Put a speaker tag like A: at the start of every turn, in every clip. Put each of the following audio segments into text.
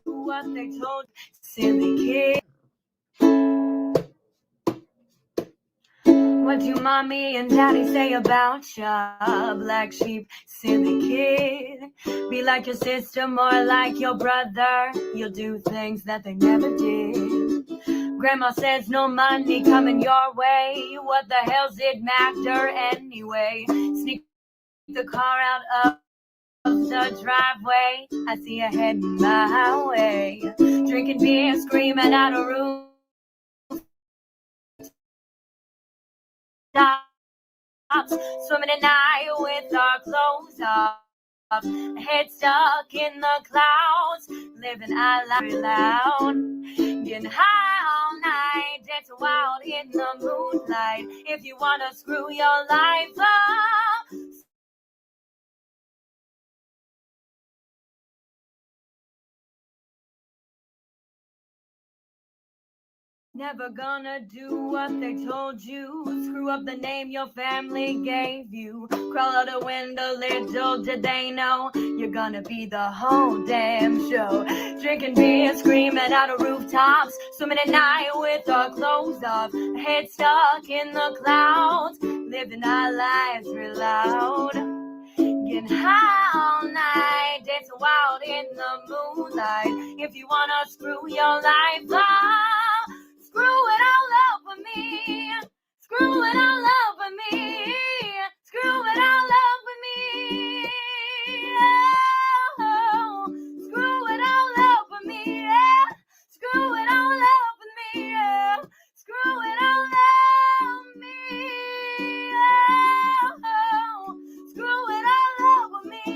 A: what they told silly kid. What do mommy and daddy say about ya? Black sheep, silly kid. Be like your sister, more like your brother. You'll do things that they never did. Grandma says no money coming your way. What the hell's it matter anyway? Sneak the car out of the driveway. I see her heading my way. Drinking beer, screaming out a roof. Swimming at night with our clothes off. Head stuck in the clouds. Living our life loud. Getting high all night. Dancing wild in the moonlight. If you wanna screw your life up, never gonna do what they told you. Screw up the name your family gave you. Crawl out a window, little did they know you're gonna be the whole damn show. Drinking beer, screaming out of rooftops. Swimming at night with our clothes off. Head stuck in the clouds. Living our lives real loud. Getting high all night. Dancing wild in the moonlight. If you wanna screw your life up, screw it all up with me. Screw it all up with me. Screw it all up with me. Oh, screw it all up with me. Yeah. Screw it all up with me. Yeah. Screw it all up with me. Oh, screw it all up with me.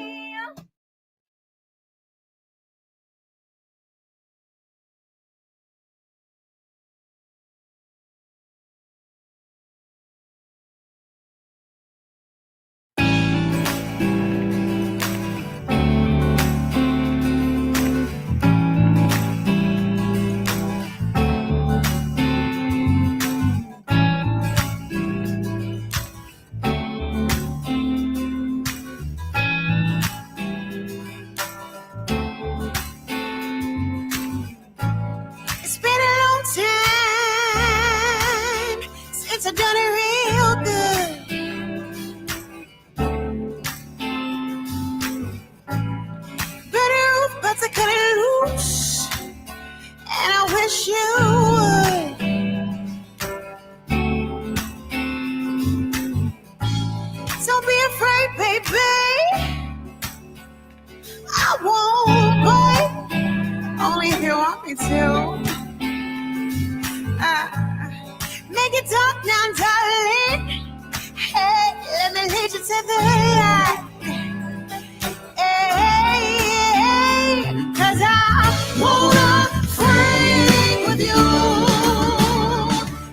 B: It's been a long time since I've done it real good. Better roof, but I cut it loose, and I wish you would. Don't be afraid, baby. I won't bite, only if you want me to. Make it talk now, darling. Hey, let me lead you to the light. Hey, 'cause I wanna freak with you.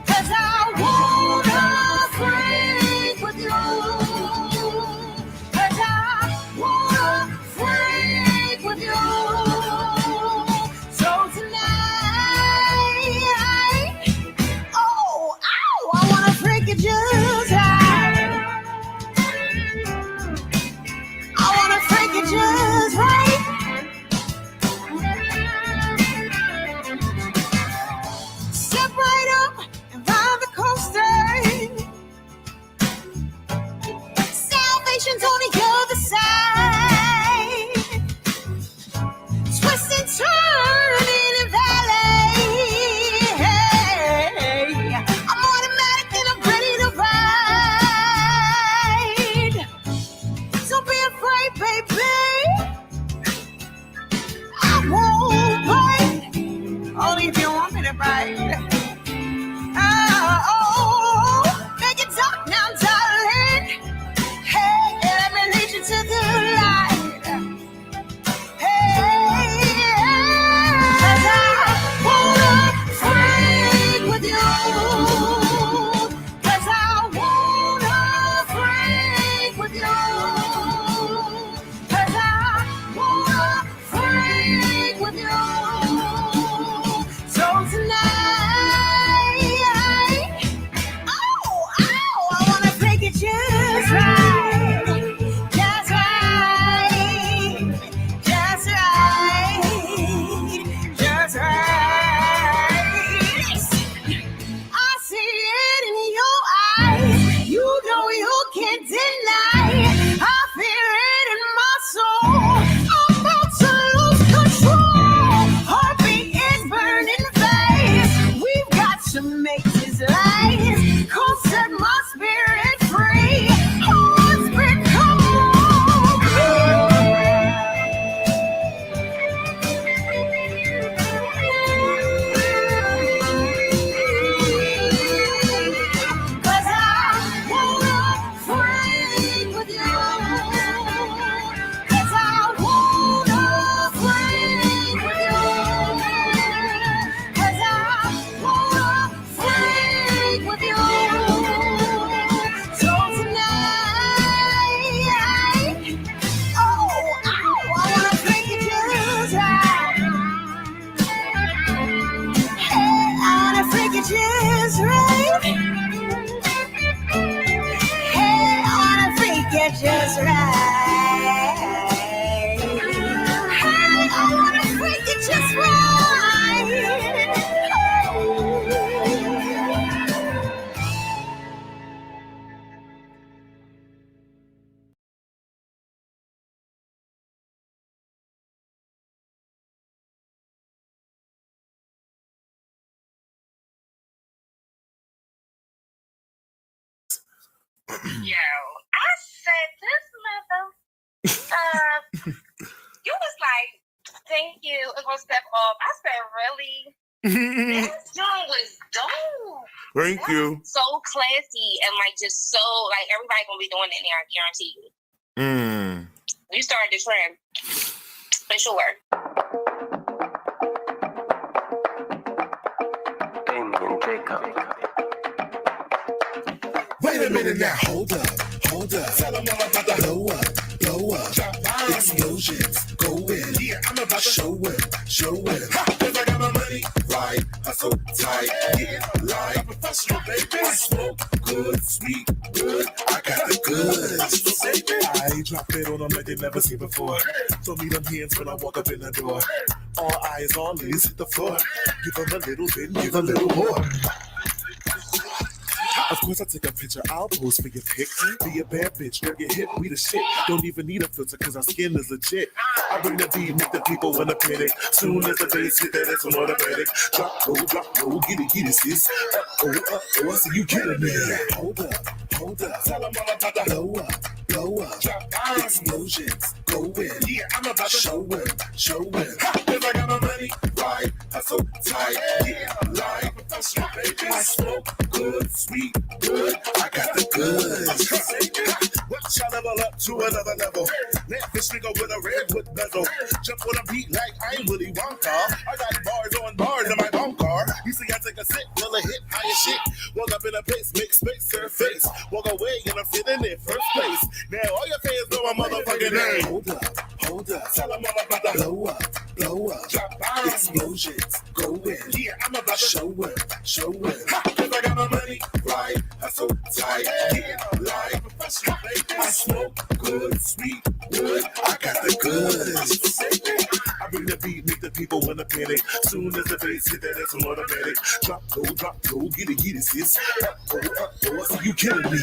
B: 'Cause I wanna freak with you. 'Cause I wanna freak with you. So tonight, oh, ow, I wanna freak it just right. I wanna freak it just right. Step right up and ride the coaster. Salvation's on the other side. Twist and turn in a valley. Hey, I'm automatic and I'm ready to ride. Don't be afraid, baby. I won't bite, only if you want me to bite. Oh, make it talk now, darling. Hey, let me lead you to the light. Hey, 'cause I wanna freak with you. 'Cause I wanna freak with you. 'Cause I wanna freak with you. So tonight, oh, ow, I
C: I said this mother. You was like, thank you. It's gonna step up. I said, really? That song was dope.
D: Thank you.
C: So classy and like just so like everybody gonna be doing it in there. I guarantee you. You started the trend for sure.
B: Wait a minute now, hold up. Tell them I'm about to blow up. Explosions, go in. Yeah, I'm about to show it. Cause I got my money right, hustle tight, yeah, like professional, baby. I smoke good, sweet, good. I got the goods. I drop it on them like they never seen before. So me them hands when I walk up in the door. All eyes on me, hit the floor. Give them a little bit, give a little more. Of course I take a picture, I'll post for your pic. Be a bad bitch, don't get hit, we the shit. Don't even need a filter cause our skin is legit. I bring the beat, make the people wanna panic. Soon as the bass hit that, it's an automatic. Drop low, get it, sis. I see you killing me. Hold up. Tell them I'm about to blow up. Explosions, go in. Yeah, I'm about to show it. Cause I got my money right, hustle tight, yeah, like professional, baby. I smoke good, sweet, good. I got the goods. Watch I level up to another level. Let this nigga with a redwood bezel. Jump on a beat like I'm Willy Wonka. I got bars on bars in my bone car. You see I take a sip, will a hit high as shit. Walk up in a place, make space, serve face. Walk away and I'm feeling it first place. Now all your fans know my motherfucking name. Hold up. Tell them I'm about to blow up. Drop bombs. Explosions, go in. Yeah, I'm about to show it. Cause I got my money right, hustle tight, yeah, like professional, baby. I smoke good, sweet, good. I got the goods. I bring the beat, make the people wanna panic. Soon as the bass hit that, it's an automatic. Drop low, get it, sis. I see you killing me.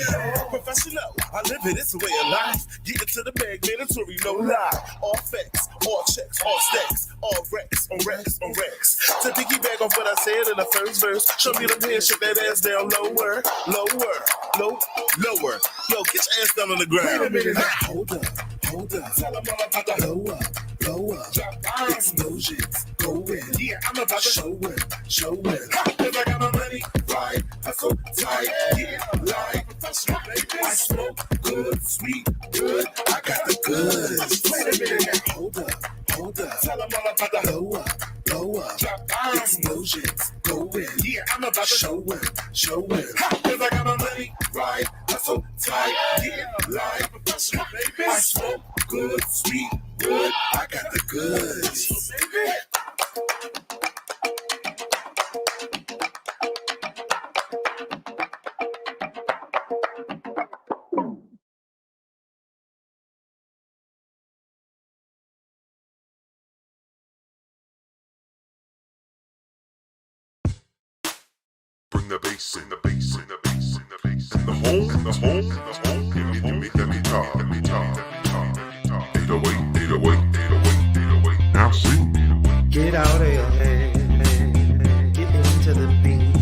B: Professional, I live it, it's a way of life. Get into the bag, mandatory, no lie. All facts, all checks, all stacks, all racks, on racks. To piggyback off what I said in the first verse, show me the pen, shake that ass down lower. Yo, get your ass down on the ground. Wait a minute now, hold up. Tell them I'm about to blow up. Drop bombs. Explosions, go in. Yeah, I'm about to show it. Cause I got my money right, hustle tight, yeah, like professional, baby. I smoke good, sweet, good. I got the goods. Wait a minute now, hold up. Tell them I'm about to blow up. Drop bombs. Explosions, go in. Yeah, I'm about to show it. Cause I got my money right, hustle tight, yeah, like professional, baby. I smoke good, sweet, good. I got the goods.
D: Bring the bass in the home. Give me the guitar. 808. Now see.
E: Get out of your head, get into the beat.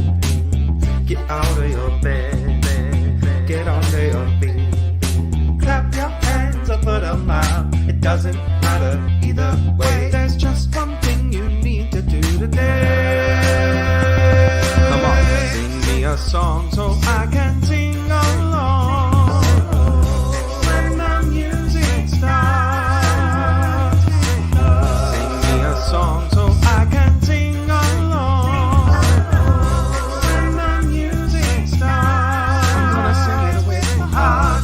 E: Get out of your bed, get onto your feet. Clap your hands or put them out. It doesn't matter either way. There's just one thing you need to do today. Come on, sing me a song so I can sing along. When the music starts, sing me a song so I can sing along. When the music starts, I'm gonna sing it with my heart.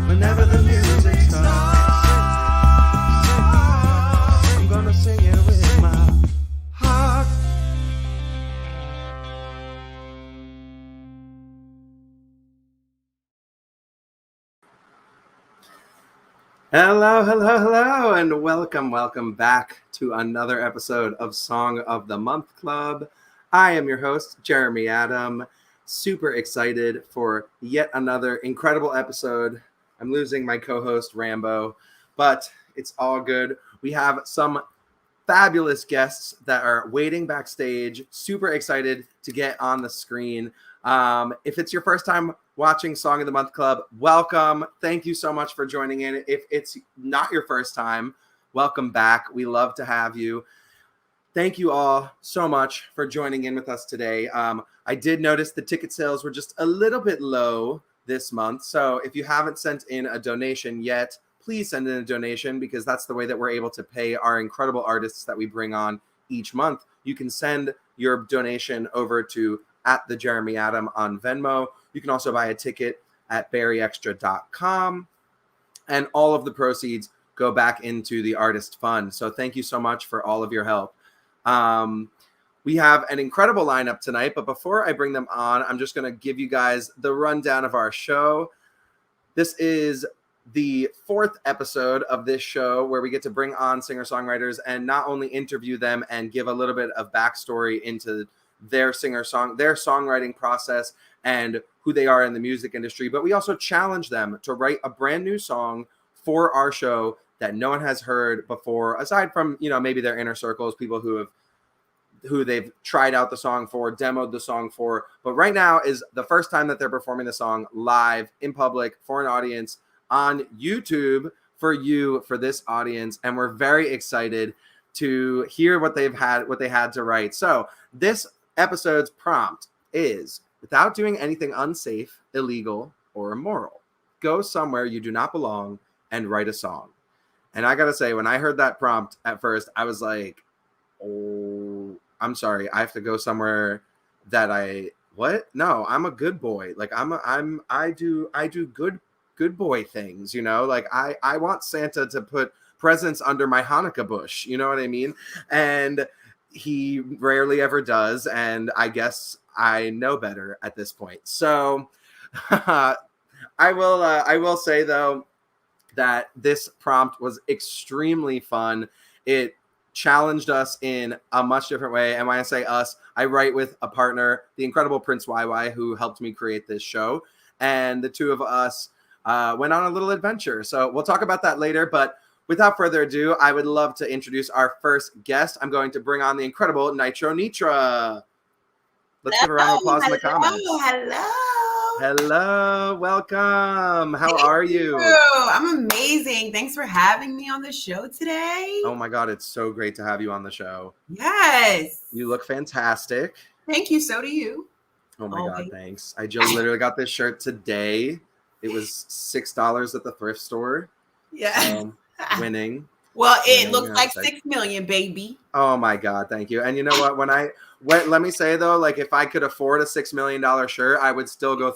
E: Whenever the music starts, I'm gonna sing it with my heart. Hello, and welcome back to another episode of Song of the Month Club. I am your host, Jeremy Adam. Super excited for yet another incredible episode. I'm losing my co-host, Rambo, but it's all good. We have some fabulous guests that are waiting backstage. Super excited to get on the screen. If it's your first time watching Song of the Month Club, welcome. Thank you so much for joining in. If it's not your first time, welcome back. We love to have you. Thank you all so much for joining in with us today. I did notice the ticket sales were just a little bit low this month. So if you haven't sent in a donation yet, please send in a donation, because that's the way that we're able to pay our incredible artists that we bring on each month. You can send your donation over to @thejeremyadam on Venmo. You can also buy a ticket at bearyextra.com, and all of the proceeds go back into the artist fund. So thank you so much for all of your help. We have an incredible lineup tonight, but before I bring them on, I'm just going to give you guys the rundown of our show. This is the 4th episode of this show where we get to bring on singer-songwriters and not only interview them and give a little bit of backstory into their songwriting process and who they are in the music industry, but we also challenge them to write a brand new song for our show that no one has heard before, aside from, maybe their inner circles, people who they've tried out the song for, demoed the song for. But right now is the first time that they're performing the song live in public for an audience on YouTube for this audience. And we're very excited to hear what they had to write. So this episode's prompt is: without doing anything unsafe, illegal, or immoral, go somewhere you do not belong and write a song. And I gotta say, when I heard that prompt at first, I was like, oh, I'm sorry, I have to go somewhere that no, I'm a good boy. Like I do good boy things, like I want Santa to put presents under my Hanukkah bush, you know what I mean? And he rarely ever does, and I guess I know better at this point. So I will say though that this prompt was extremely fun. It challenged us in a much different way. And when I say us, I write with a partner, the incredible Prince Wywy, who helped me create this show. And the two of us went on a little adventure. So we'll talk about that later. But without further ado, I would love to introduce our first guest. I'm going to bring on the incredible Nitro Nitra. Let's give a round of applause in the comments. Hello, welcome. How are you?
F: I'm amazing. Thanks for having me on the show today.
E: Oh my God, it's so great to have you on the show.
F: Yes.
E: You look fantastic.
F: Thank you. So do you.
E: Oh my God, thanks. I just literally got this shirt today. It was $6 at the thrift store.
F: Yeah.
E: Winning.
F: Well, it looks like 6 million, baby.
E: Oh my God, thank you. And you know what? Let me say though, like if I could afford a $6 million shirt, I would still go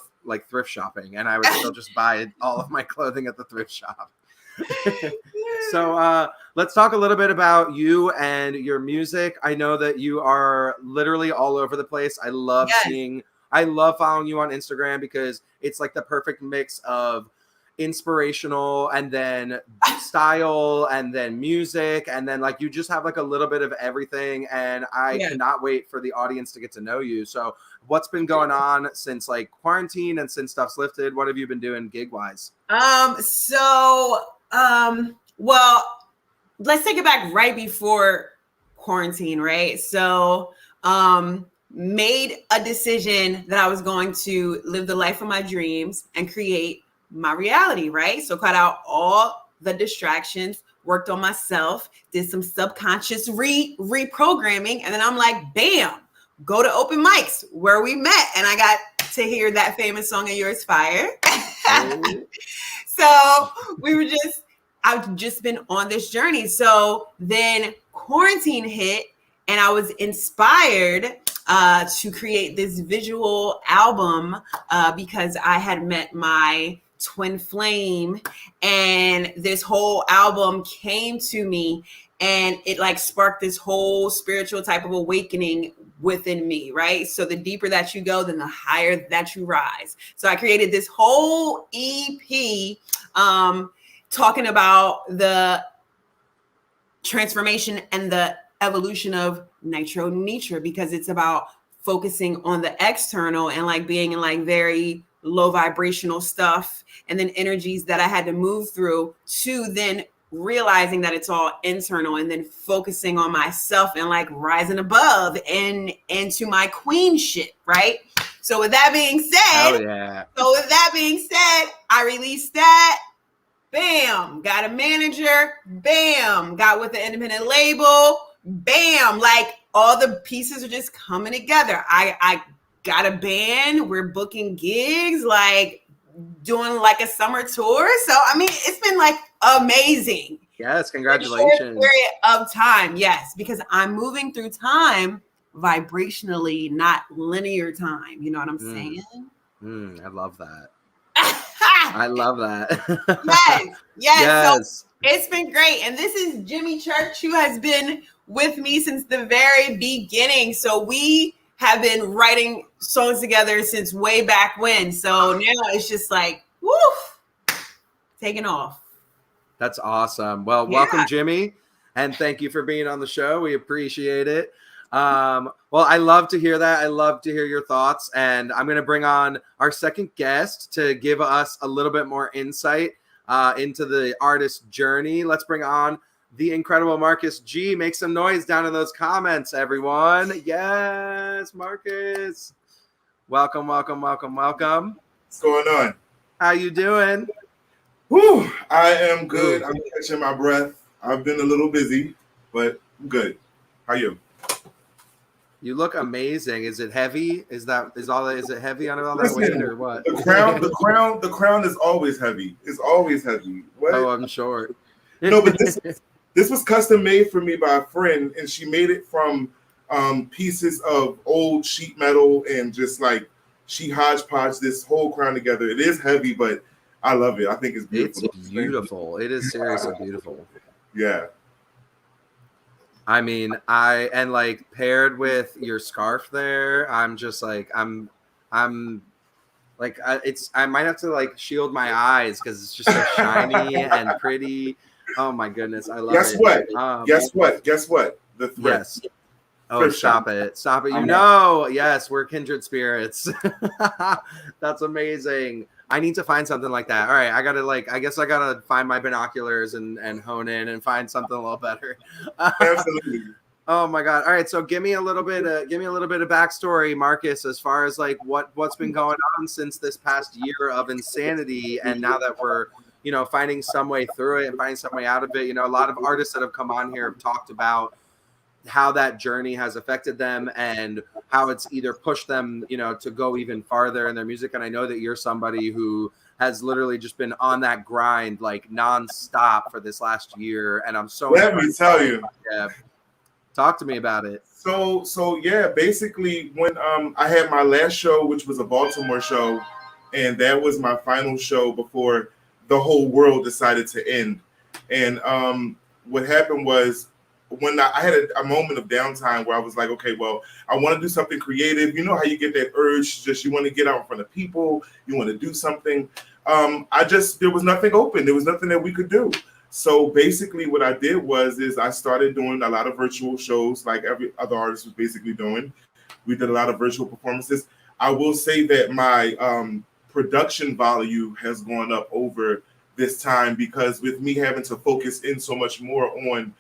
E: thrift shopping, and I would still just buy all of my clothing at the thrift shop. So let's talk a little bit about you and your music. I know that you are literally all over the place. I love following you on Instagram because it's like the perfect mix of inspirational and then style and then music, and then like you just have like a little bit of everything, and I cannot wait for the audience to get to know you. So what's been going on since like quarantine and since stuff's lifted? What have you been doing gig wise?
F: Well, let's take it back right before quarantine, right? So made a decision that I was going to live the life of my dreams and create my reality, right? So cut out all the distractions, worked on myself, did some subconscious reprogramming, and then I'm like, bam, go to open mics where we met, and I got to hear that famous song of yours, Fire. So I've just been on this journey. So then quarantine hit, and I was inspired to create this visual album because I had met my twin flame, and this whole album came to me, and it like sparked this whole spiritual type of awakening within me, right? So the deeper that you go, then the higher that you rise. So I created this whole EP talking about the transformation and the evolution of Nitro Nitra, because it's about focusing on the external and like being in like very low vibrational stuff, and then energies that I had to move through to then realizing that it's all internal and then focusing on myself and like rising above and into my queenship, right? So with that being said, I released that. Bam, got a manager. Bam, got with the independent label. Bam, like all the pieces are just coming together. I got a band. We're booking gigs, like doing like a summer tour. So I mean, it's been like amazing.
E: Yes, congratulations.
F: Period of time, yes, because I'm moving through time vibrationally, not linear time. You know what I'm saying?
E: I love that. I love that.
F: Yes. So it's been great. And this is Jimmy Church, who has been with me since the very beginning. So we have been writing songs together since way back when. So now it's just like, woof, taking off.
E: That's awesome. Well, welcome, Jimmy. And thank you for being on the show. We appreciate it. Well, I love to hear that. I love to hear your thoughts. And I'm going to bring on our second guest to give us a little bit more insight into the artist's journey. Let's bring on the incredible Marcus G. Make some noise down in those comments, everyone. Yes, Marcus. Welcome, welcome, welcome, welcome.
B: What's going on?
E: How you doing?
B: Whew, I am good. I'm catching my breath. I've been a little busy, but I'm good. How are you?
E: You look amazing. Is it heavy? Is it heavy on all that weight or what?
B: The crown is always heavy. It's always heavy. What?
E: Oh, I'm sure.
B: No, but this was custom made for me by a friend, and she made it from pieces of old sheet metal and just like she hodgepodge this whole crown together. It is heavy, but I love it. I think it's beautiful.
E: It's beautiful. It is seriously beautiful.
B: Yeah.
E: I mean, like paired with your scarf there, I'm just like, I'm like, I might have to like shield my eyes because it's just so shiny and pretty. Oh my goodness. I love it.
B: Guess what? The thread.
E: Yes. Oh, stop it. You know, yes, we're kindred spirits. That's amazing. I need to find something like that. All right, I guess I gotta find my binoculars and hone in and find something a little better.
B: Absolutely.
E: Oh my God. All right, so give me a little bit of backstory, Marcus, as far as like what's been going on since this past year of insanity, and now that we're finding some way through it and finding some way out of it. A lot of artists that have come on here have talked about how that journey has affected them and how it's either pushed them, to go even farther in their music. And I know that you're somebody who has literally just been on that grind, like nonstop for this last year. And I'm so
B: let me tell you.
E: Yeah. Talk to me about it.
B: So yeah, basically when I had my last show, which was a Baltimore show, and that was my final show before the whole world decided to end. And what happened was, when I had a moment of downtime where I was like, okay, well, I want to do something creative. You know how you get that urge, just you want to get out in front of people, you want to do something. There was nothing open. There was nothing that we could do. So basically what I did is I started doing a lot of virtual shows like every other artist was basically doing. We did a lot of virtual performances. I will say that my production value has gone up over this time because with me having to focus in so much more on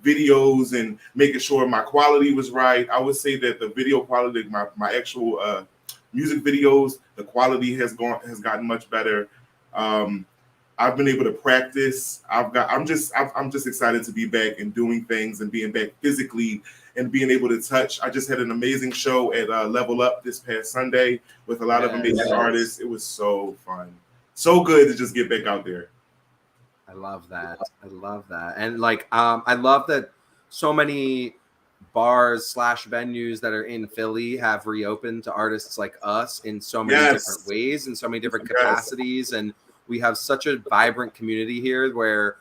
B: videos and making sure my quality was right. I would say that the video quality, my actual music videos, the quality has gotten much better. I've been able to practice. I'm just excited to be back and doing things and being back physically and being able to touch. I just had an amazing show at Level Up this past Sunday with a lot of amazing artists. It was so fun. So good to just get back out there.
E: I love that. And like, I love that so many bars / venues that are in Philly have reopened to artists like us in so many different ways, in so many different capacities. And we have such a vibrant community here where,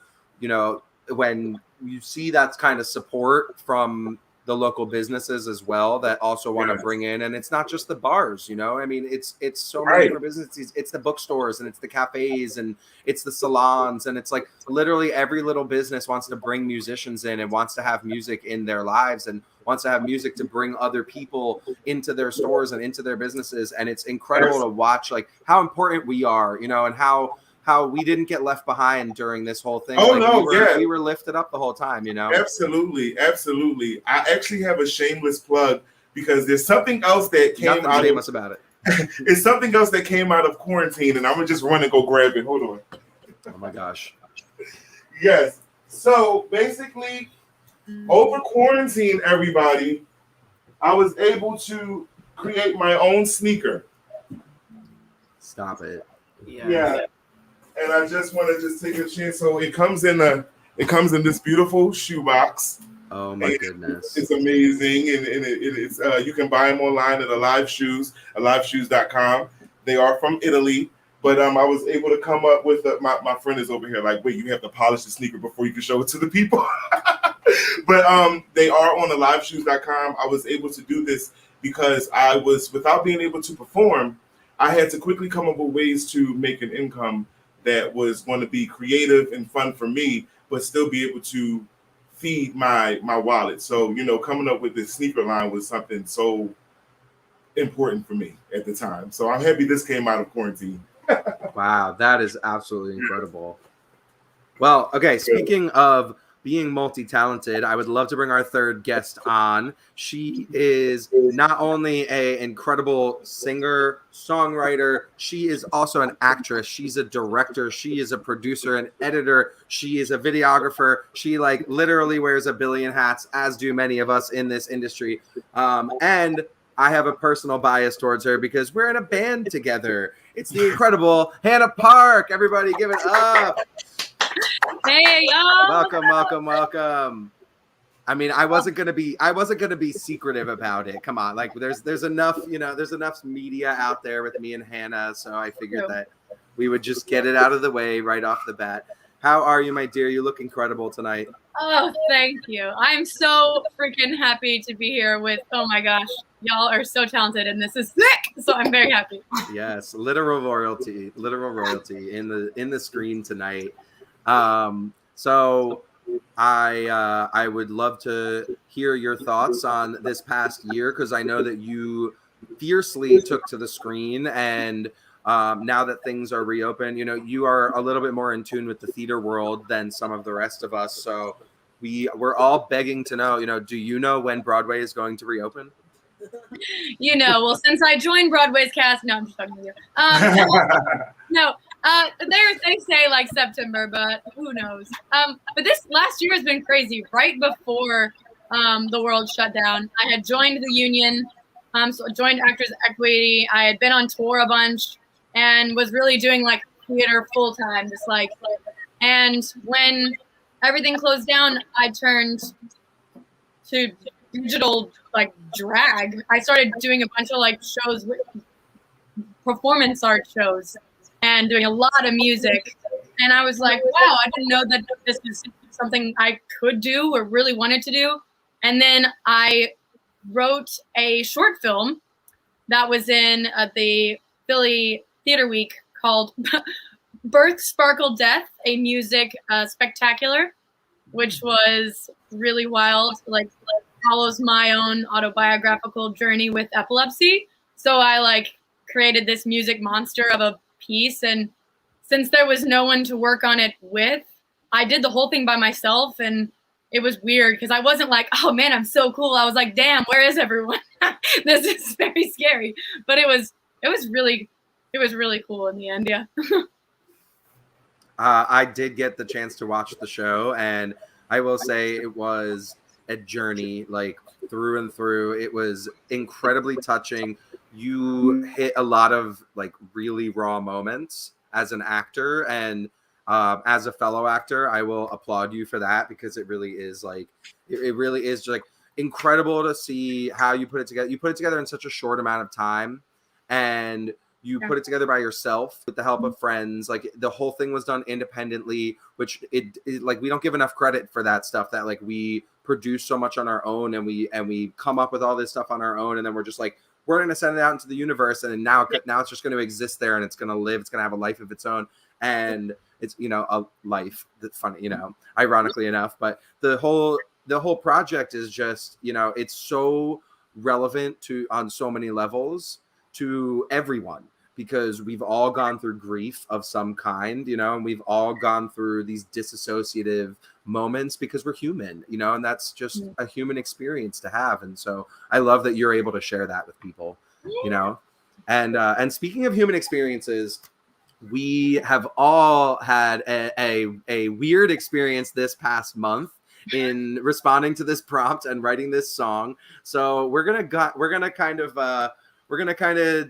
E: when you see that kind of support from the local businesses as well that also want to bring in, and it's not just the bars, I mean, it's so many different businesses. It's the bookstores and it's the cafes and it's the salons, and it's like literally every little business wants to bring musicians in and wants to have music in their lives and wants to have music to bring other people into their stores and into their businesses. And it's incredible to watch like how important we are, and how how we didn't get left behind during this whole thing.
B: Oh,
E: like,
B: no,
E: we were lifted up the whole time, you know?
B: Absolutely. I actually have a shameless plug because there's something else that came
E: Nothing
B: out
E: shameless about it.
B: It's something else that came out of quarantine, and I'm gonna just run and go grab it. Hold on.
E: Oh my gosh.
B: Yes. So basically, over quarantine, everybody, I was able to create my own sneaker.
E: Stop it.
B: Yeah. And I just want to just take a chance. So it comes in this beautiful shoebox.
E: Oh my goodness.
B: It's amazing, and it's you can buy them online at aliveshoes.com. They are from Italy, but I was able to come up with my friend is over here like, wait, you have to polish the sneaker before you can show it to the people. But they are on aliveshoes.com. I was able to do this because I was, without being able to perform, I had to quickly come up with ways to make an income that was going to be creative and fun for me, but still be able to feed my wallet. So, coming up with this sneaker line was something so important for me at the time. So I'm happy this came out of quarantine.
E: Wow, that is absolutely incredible. Well, okay, speaking of being multi-talented, I would love to bring our third guest on. She is not only an incredible singer, songwriter, she is also an actress. She's a director. She is a producer, an editor. She is a videographer. She literally wears a billion hats, as do many of us in this industry. And I have a personal bias towards her because we're in a band together. It's the incredible Hannah Parke. Everybody give it up.
G: Hey y'all!
E: Welcome. I mean, I wasn't gonna be secretive about it. Come on, there's enough, there's enough media out there with me and Hannah, so I figured that we would just get it out of the way right off the bat. How are you, my dear? You look incredible tonight.
G: Oh, thank you. I'm so freaking happy to be here with. Oh my gosh, y'all are so talented, and this is sick. So I'm very happy.
E: Yes, literal royalty in the screen tonight. So I would love to hear your thoughts on this past year, because I know that you fiercely took to the screen, and now that things are reopened, you are a little bit more in tune with the theater world than some of the rest of us. So we're all begging to know, do you know when Broadway is going to reopen?
G: Well, since I joined Broadway's cast, no, I'm just talking to you. No. They say September, but who knows? But this last year has been crazy. Right before the world shut down, I had joined the union, so I joined Actors Equity. I had been on tour a bunch and was really doing theater full time, and when everything closed down, I turned to digital drag. I started doing a bunch of shows, performance art shows, and doing a lot of music. And I was like, wow, I didn't know that this is something I could do or really wanted to do. And then I wrote a short film that was in the Philly Theater Week called Birth, Sparkle, Death, a music spectacular, which was really wild, follows my own autobiographical journey with epilepsy. So I created this music monster of a piece, and since there was no one to work on it with, I did the whole thing by myself, and it was weird because I wasn't oh man, I'm so cool. I was damn, where is everyone? This is very scary, but it was really cool in the end. Yeah.
E: I did get the chance to watch the show, and I will say it was a journey through and through. It was incredibly touching. You hit a lot of really raw moments as an actor, and as a fellow actor, I will applaud you for that, because it really is it really is incredible to see how you put it together. You put it together in such a short amount of time, and you put it together by yourself with the help of friends. The whole thing was done independently, which it we don't give enough credit for that stuff, that we produce so much on our own, and we come up with all this stuff on our own, and then we're just we're going to send it out into the universe, and now it's just going to exist there, and it's going to live. It's going to have a life of its own, and it's a life that's funny, ironically enough. But the whole project is just it's so relevant on so many levels to everyone. because we've all gone through grief of some kind, you know, and we've all gone through these disassociative moments because we're human, you know, and that's just a human experience to have. And so I love that you're able to share that with people, you know. And speaking of human experiences, we have all had a weird experience this past month in responding to this prompt and writing this song. So we're gonna kind of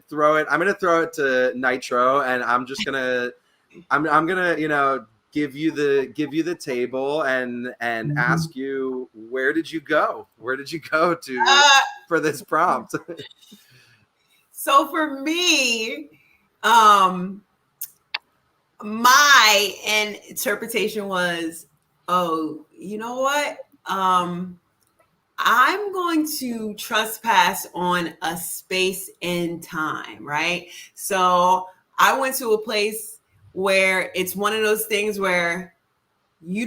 E: throw it. I'm gonna throw it to Nitro, and I'm just gonna I'm gonna, you know, give you the table and ask you, where did you go to for this prompt?
F: So for me, my interpretation was, oh, you know what? I'm going to trespass on a space and time, right? So I went to a place where it's one of those things where you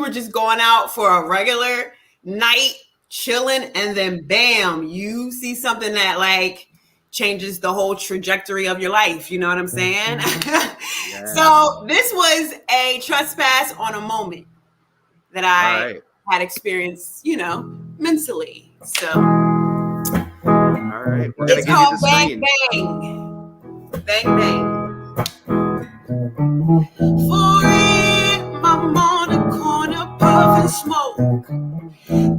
F: were just going out for a regular night, chilling, and then bam, you see something that like changes the whole trajectory of your life. You know what I'm saying? Yeah. So this was a trespass on a moment that I had experienced, you know, mentally. So,
E: all right, we're gonna
F: it's
E: give
F: called
E: you the
F: Bang
E: screen.
F: Bang. Bang Bang. For it, I'm on the corner puffing smoke.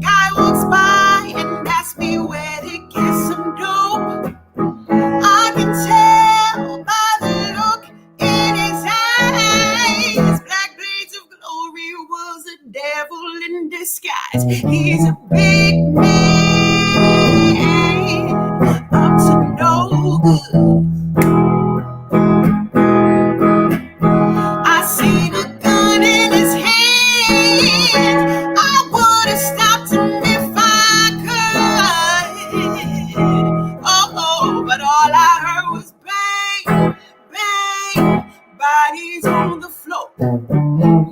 F: Guy walks by and asks me where to get some dope. I can tell by the look in his eyes, black blades of glory was a devil in disguise. He's a big man, up to no good. I seen a gun in his hand. I would have stopped him if I could. Oh, but all I heard was bang, bang, bodies on the floor.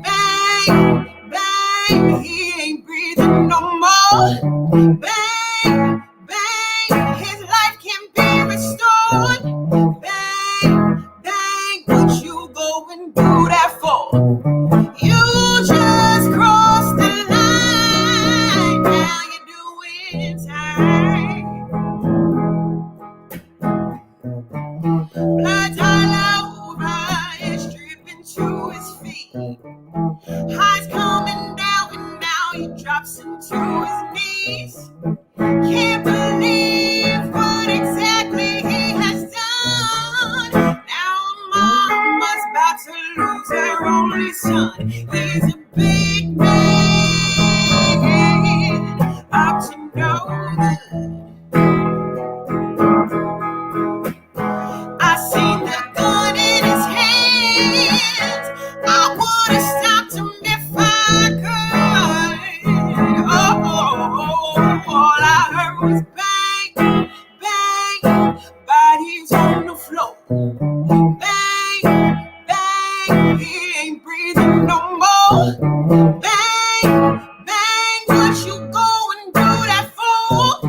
F: Bang, bang, he ain't breathing no more. Bang, bang, his life can be restored. Bang, bang, what you go and do that for? You just crossed the line, now you're doing time. Blood all over is dripping to his feet. Highs coming down and now he drops into his knees. Can't believe what exactly he has done. Now mama's about to lose her only son. He's a big man, up to no good. I seen the gun in his hands. I would have stopped him if I could. Oh, all I heard was bang, bang, bodies on the floor. Bang, bang, he ain't breathing no more. Bang, bang, what you go and do that for?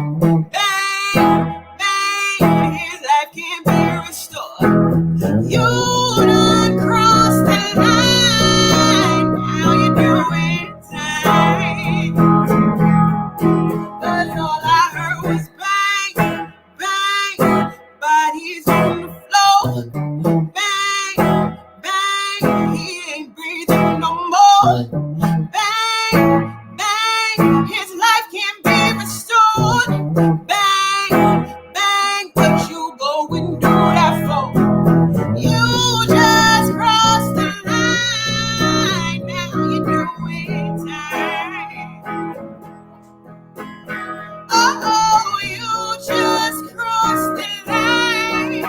F: Bang, bang, his life can't be restored. You done crossed the line, now you're doing time. But all I heard was bang, bang, bodies on the floor. Bang, bang, he ain't breathing no more. Bang, bang, his life can't be restored. Bang, bang, what you go and do that for? You just crossed the line, now you're doing time. Oh, you just crossed the line,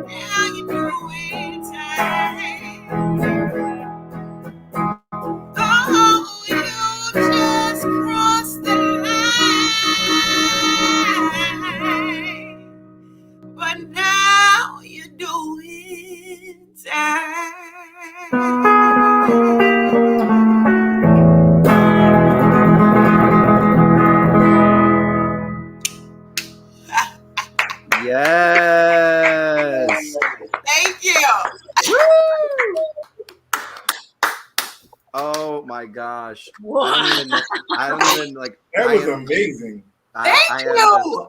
F: now you're doing time. Oh, you just crossed the line, but now you're doing time.
E: Yes. gosh.
G: What?
E: I don't even like.
B: That
E: I
B: was
E: am-
B: amazing.
F: Thank you.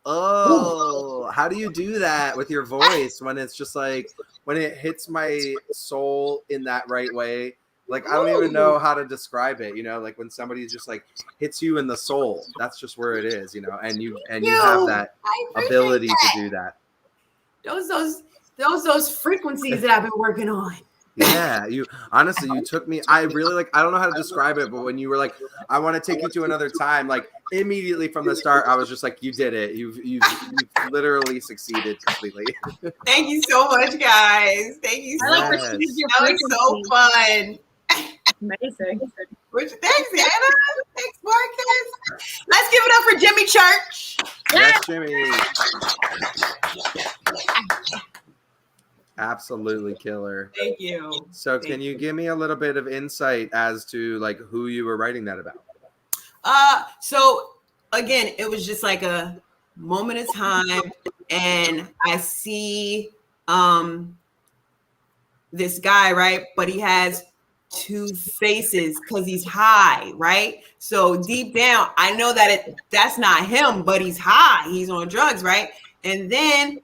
E: Oh, how do you do that with your voice when it's just like when it hits my soul in that right way? Like I don't even know how to describe it, you know, like when somebody just like hits you in the soul. That's just where it is, you know, and you have that
F: I appreciate
E: ability
F: that.
E: to do that.
F: Those frequencies that I've been working on.
E: Yeah, you took me. I really like. I don't know how to describe it, but when you were like, "I want to take you to another time," like immediately from the start, I was just like, "You did it. You've literally succeeded completely."
F: Thank you so much, guys. Thank you
G: I
F: so
G: like
F: much.
E: Yes.
G: received your
F: That was so fun.
G: Amazing.
F: Thanks, Anna. Thanks, Marcus. Let's give it up for Jimmy Church.
E: Yes, Jimmy. Absolutely killer.
F: Thank you.
E: So, can you give me a little bit of insight as to like who you were writing that about?
F: So again, it was just like a moment of time, and I see this guy, right? But he has two faces because he's high, right? So deep down, I know that that's not him, but he's high. He's on drugs, right? And then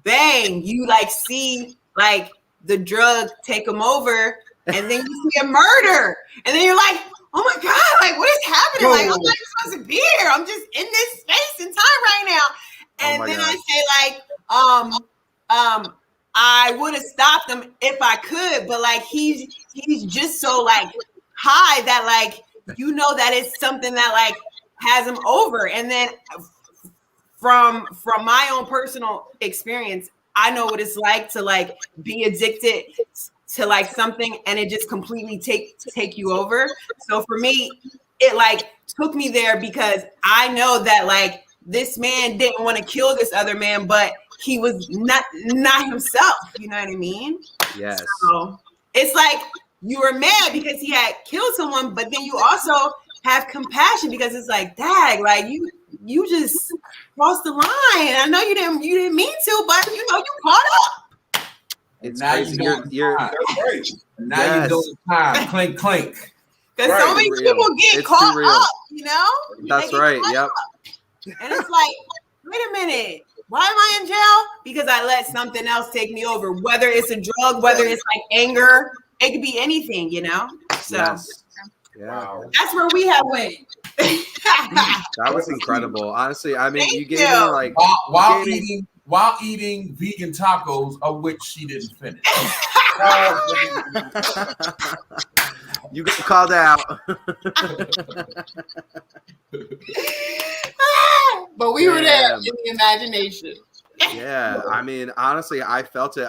F: bang, you like see like the drug take him over, and then you see a murder, and then you're like, oh my God, like what is happening? Like, I'm not supposed to be here. I'm just in this space and time right now. And then I say, like, I would have stopped him if I could, but like he's just so like high that like you know that it's something that like has him over. And then from my own personal experience, I know what it's like to like be addicted to like something and it just completely take you over. So for me, it like took me there because I know that like this man didn't want to kill this other man, but he was not himself. You know what I mean?
E: Yes.
F: So it's like you were mad because he had killed someone, but then you also have compassion because it's like, dag, like you just crossed the line. I know you didn't mean to, but you know you caught up.
E: It's
H: now
E: crazy.
H: You're
B: That's right.
H: now you're doing time. Clink, clink.
F: Because so many
E: Real.
F: people get
E: It's
F: caught
E: too real.
F: up, you know?
E: That's
F: They get
E: right.
F: caught
E: Yep.
F: up. And it's like, wait a minute. Why am I in jail? Because I let something else take me over. Whether it's a drug, whether it's like anger, it could be anything, you know? So
E: Yes. Yeah.
B: Wow.
F: that's where we have went.
E: That was incredible. Honestly, I mean,
F: Thank
E: you gave
F: you.
E: me like
H: While eating vegan tacos, of which she didn't finish.
E: you got called out.
F: But we were there
E: Damn.
F: in the imagination.
E: Yeah, I mean, honestly, I felt it.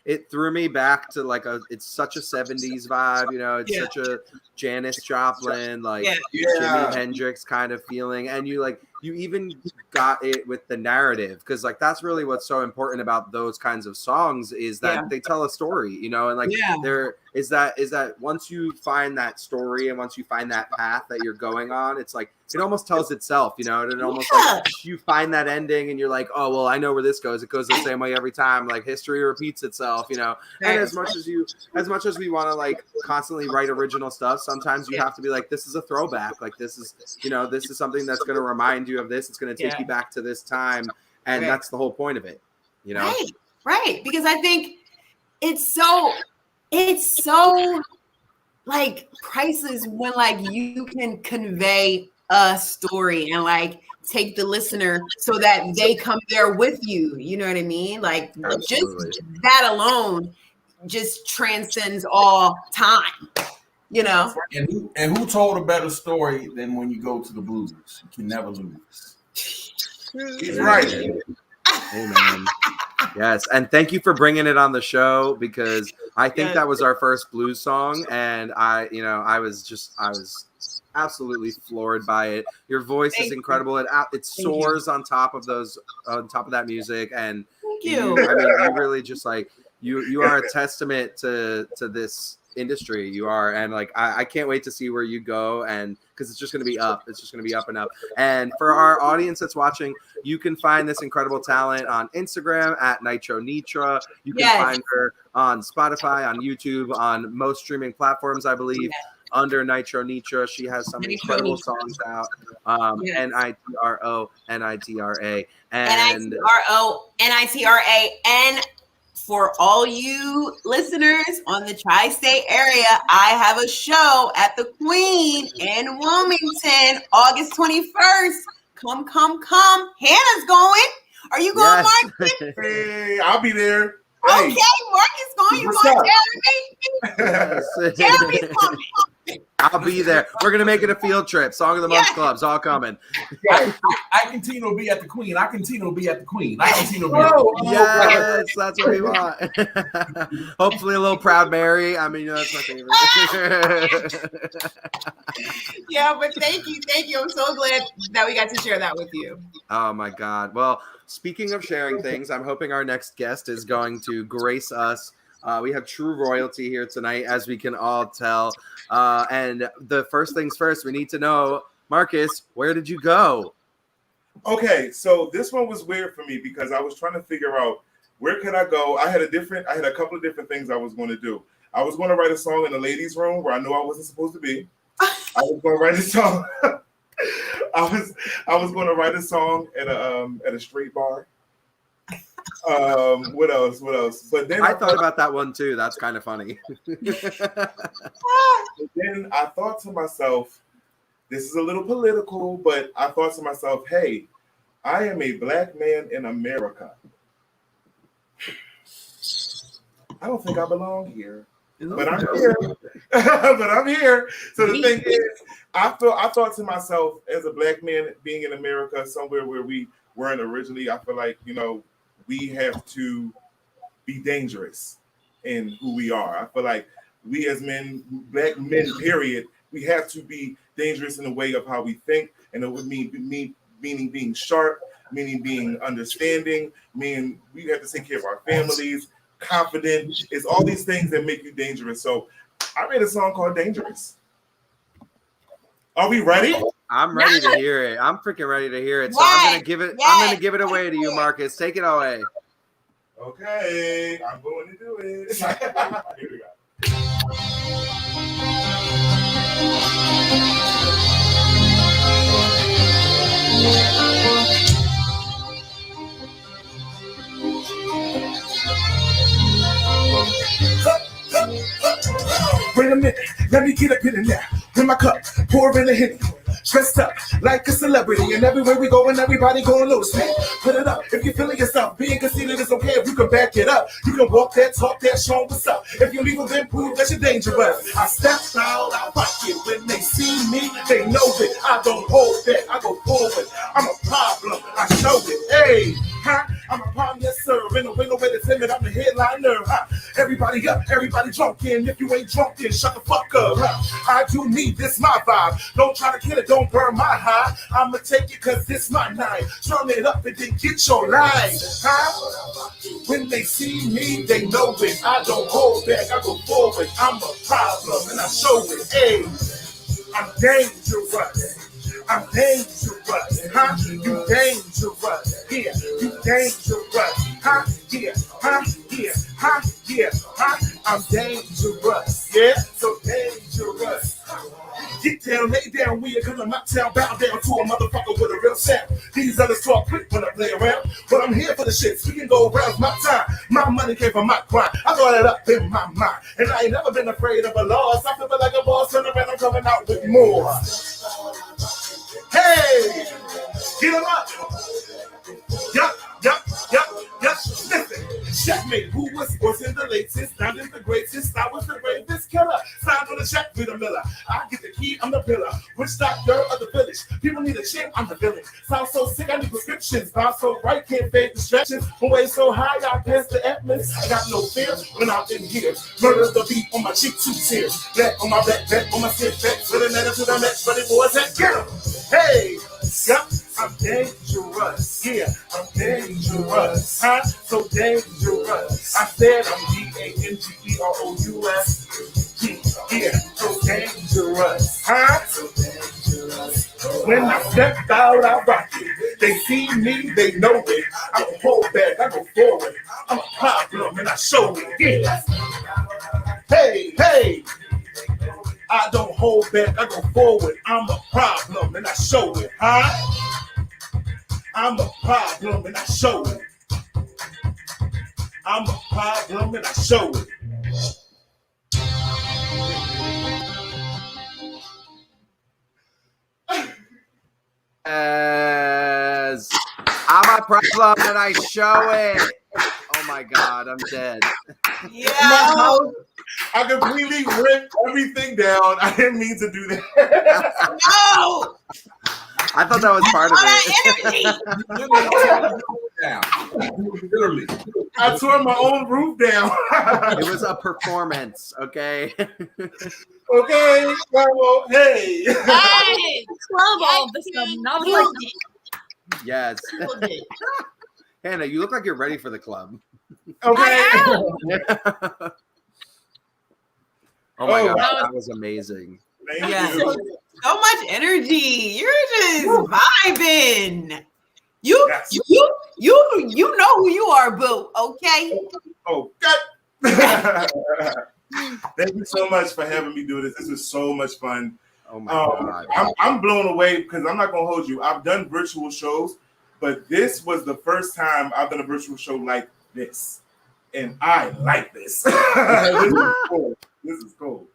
E: It threw me back to like it's such a 70s vibe, you know, it's
F: Yeah.
E: such a Janis Joplin, like
F: Yeah.
E: Jimi Hendrix kind of feeling. And you even got it with the narrative, because like that's really what's so important about those kinds of songs is that they tell a story, you know, and like there is that once you find that story and once you find that path that you're going on, it's like it almost tells itself, you know, and it almost like you find that ending and you're like, oh well, I know where this goes. It goes the same way every time. Like history repeats itself, you know. And as much as we want to like constantly write original stuff, sometimes you have to be like, this is a throwback. Like this is something that's going to remind you of this. It's going to take you back to this time, and that's the whole point of it, you know.
F: Right. Because I think it's so like priceless when like you can convey a story and like take the listener so that they come there with you. You know what I mean? Like
E: Absolutely.
F: just that alone just transcends all time. You know.
H: And who told a better story than when you go to the blues? You can never lose.
B: He's right.
E: Amen. Yes, and thank you for bringing it on the show, because I think that was our first blues song, and I was absolutely floored by it. Your voice is incredible. It soars on top of that music, and
F: thank you.
E: I mean, you really just like you are a testament to this industry. You are, and like I can't wait to see where you go, and because it's just going to be up. It's just going to be up and up. And for our audience that's watching, you can find this incredible talent on Instagram at Nitro Nitra. You can find her on Spotify, on YouTube, on most streaming platforms, I believe. under Nitro Nitra. She has some incredible songs out.
F: Yes.
E: Nitro Nitra. And
F: Nitro Nitra. And for all you listeners on the tri-state area, I have a show at the Queen in Wilmington, August 21st. Come. Hannah's going. Are you going, Marcus?
B: Hey, I'll be there.
F: Okay,
B: Hey.
F: Marcus going. You
B: What's
F: going,
B: up?
F: Jeremy? Jeremy's coming.
E: I'll be there. We're gonna make it a field trip. Song of the Month club's all coming.
H: I continue to be at the Queen. I continue to be at the Queen. I continue to be at the Queen.
E: Yes, that's what we want. Hopefully a little Proud Mary. I mean, that's my favorite.
F: Yeah, but thank you. I'm so glad that we got to share that with you.
E: Oh my God. Well, speaking of sharing things, I'm hoping our next guest is going to grace us. We have true royalty here tonight, as we can all tell. And the first things first, we need to know, Marcus, where did you go?
B: Okay, so this one was weird for me because I was trying to figure out where could I go. I had a couple of different things I was going to do. I was going to write a song in the ladies' room where I knew I wasn't supposed to be. I was going to write a song. I was going to write a song at a straight bar. What else? But then
E: I thought about that one too. That's kind of funny.
B: Then I thought to myself, this is a little political, but I thought to myself, hey, I am a black man in America. I don't think I belong here. But I'm here. But I'm here. So the thing is, I thought to myself, as a black man being in America, somewhere where we weren't originally, I feel like, we have to be dangerous in who we are. I feel like we as men, black men, period, we have to be dangerous in the way of how we think, and it would meaning being sharp, meaning being understanding, meaning we have to take care of our families, confident. It's all these things that make you dangerous. So I made a song called Dangerous. Are we ready?
E: I'm ready to hear it. I'm freaking ready to hear it. So I'm gonna give it away to you, Marcus. Take it away.
B: Okay, I'm going to do it. Here we go. Wait a minute, let me get up in there. In my cup, pour in the Henny. Dressed up like a celebrity, and everywhere we go and everybody going lose me. Put it up if you're feeling yourself. Being conceited is okay if you can back it up. You can walk that, talk that, show what's up. If you leave then prove that you're dangerous. I step out, I rock it. When they see me, they know it. I don't hold back, I go forward. I'm a problem, I show it. Hey, I'm a problem, yes sir. In the window where the timid, I'm the headliner. Everybody up, everybody drunk in. If you ain't drunk, then shut the fuck up. I do me, this my vibe. Don't try to kill it, don't burn my high. I'ma take it cause this my night. Turn it up and then get your line. When they see me, they know it. I don't hold back, I go forward. I'm a problem and I show it. Hey, I'm dangerous. I'm dangerous, You dangerous, yeah. You dangerous, Yeah, I'm dangerous, yeah. So dangerous. Get down, lay down, we are coming uptown, bow down to a motherfucker with a real sound. These others talk quick when I play around, but I'm here for the shits. We can go around my time. My money came from my grind. I got it up in my mind, and I ain't never been afraid of a loss. I feel like a boss, turn around, I'm coming out with more. Hey, get him up. Yup. Listen, checkmate. Who was in the latest? Not in the greatest. I was the bravest killer. Signed on the check with a miller. I get the key. I'm the pillar. Which doctor of the village? People need a chick. I'm the villain. Sound so sick. I need prescriptions. Bound so right. Can't fake distractions. From way so high. I pass the atlas. I got no fear when I'm in here. Murder the beat on my cheek. 2 tears. Black on my back. Back on my sit back. To the net to the match. Ready boys that get 'em. Hey. Yup, I'm dangerous. Yeah, I'm dangerous. So dangerous. I said I'm DANGEROUS. Yeah, so dangerous. So dangerous. When I step out, I rock it. They see me, they know it. I don't hold back, I go forward. I'm a problem and I show it. Yeah. Hey. I don't hold back, I go forward. I'm a problem and I show it, huh? I'm a problem and I show it. I'm a problem and I show it.
I: As I'm a problem and I show it. Oh my God, I'm dead.
F: Yeah.
B: I completely ripped everything down. I didn't mean to do that.
F: No.
I: I thought that was part of
F: Energy.
H: Literally.
B: I tore my own roof down.
I: it. It was a performance, okay?
B: Okay, well, hey.
G: Hey, club all of a sudden. I was like,
I: Yes. Hannah, you look like you're ready for the club.
B: Okay.
I: Oh my
B: Oh,
I: God,
B: wow.
I: that was amazing.
B: Thank
F: Yeah.
B: you.
F: So much energy. You're just vibing. You
B: Yes.
F: you know who you are, boo. Okay.
B: Oh, God. Thank you so much for having me do this. This was so much fun.
I: Oh my God.
B: I'm blown away because I'm not gonna hold you. I've done virtual shows, but this was the first time I've done a virtual show like this, and I like this. This is cool. This is cool.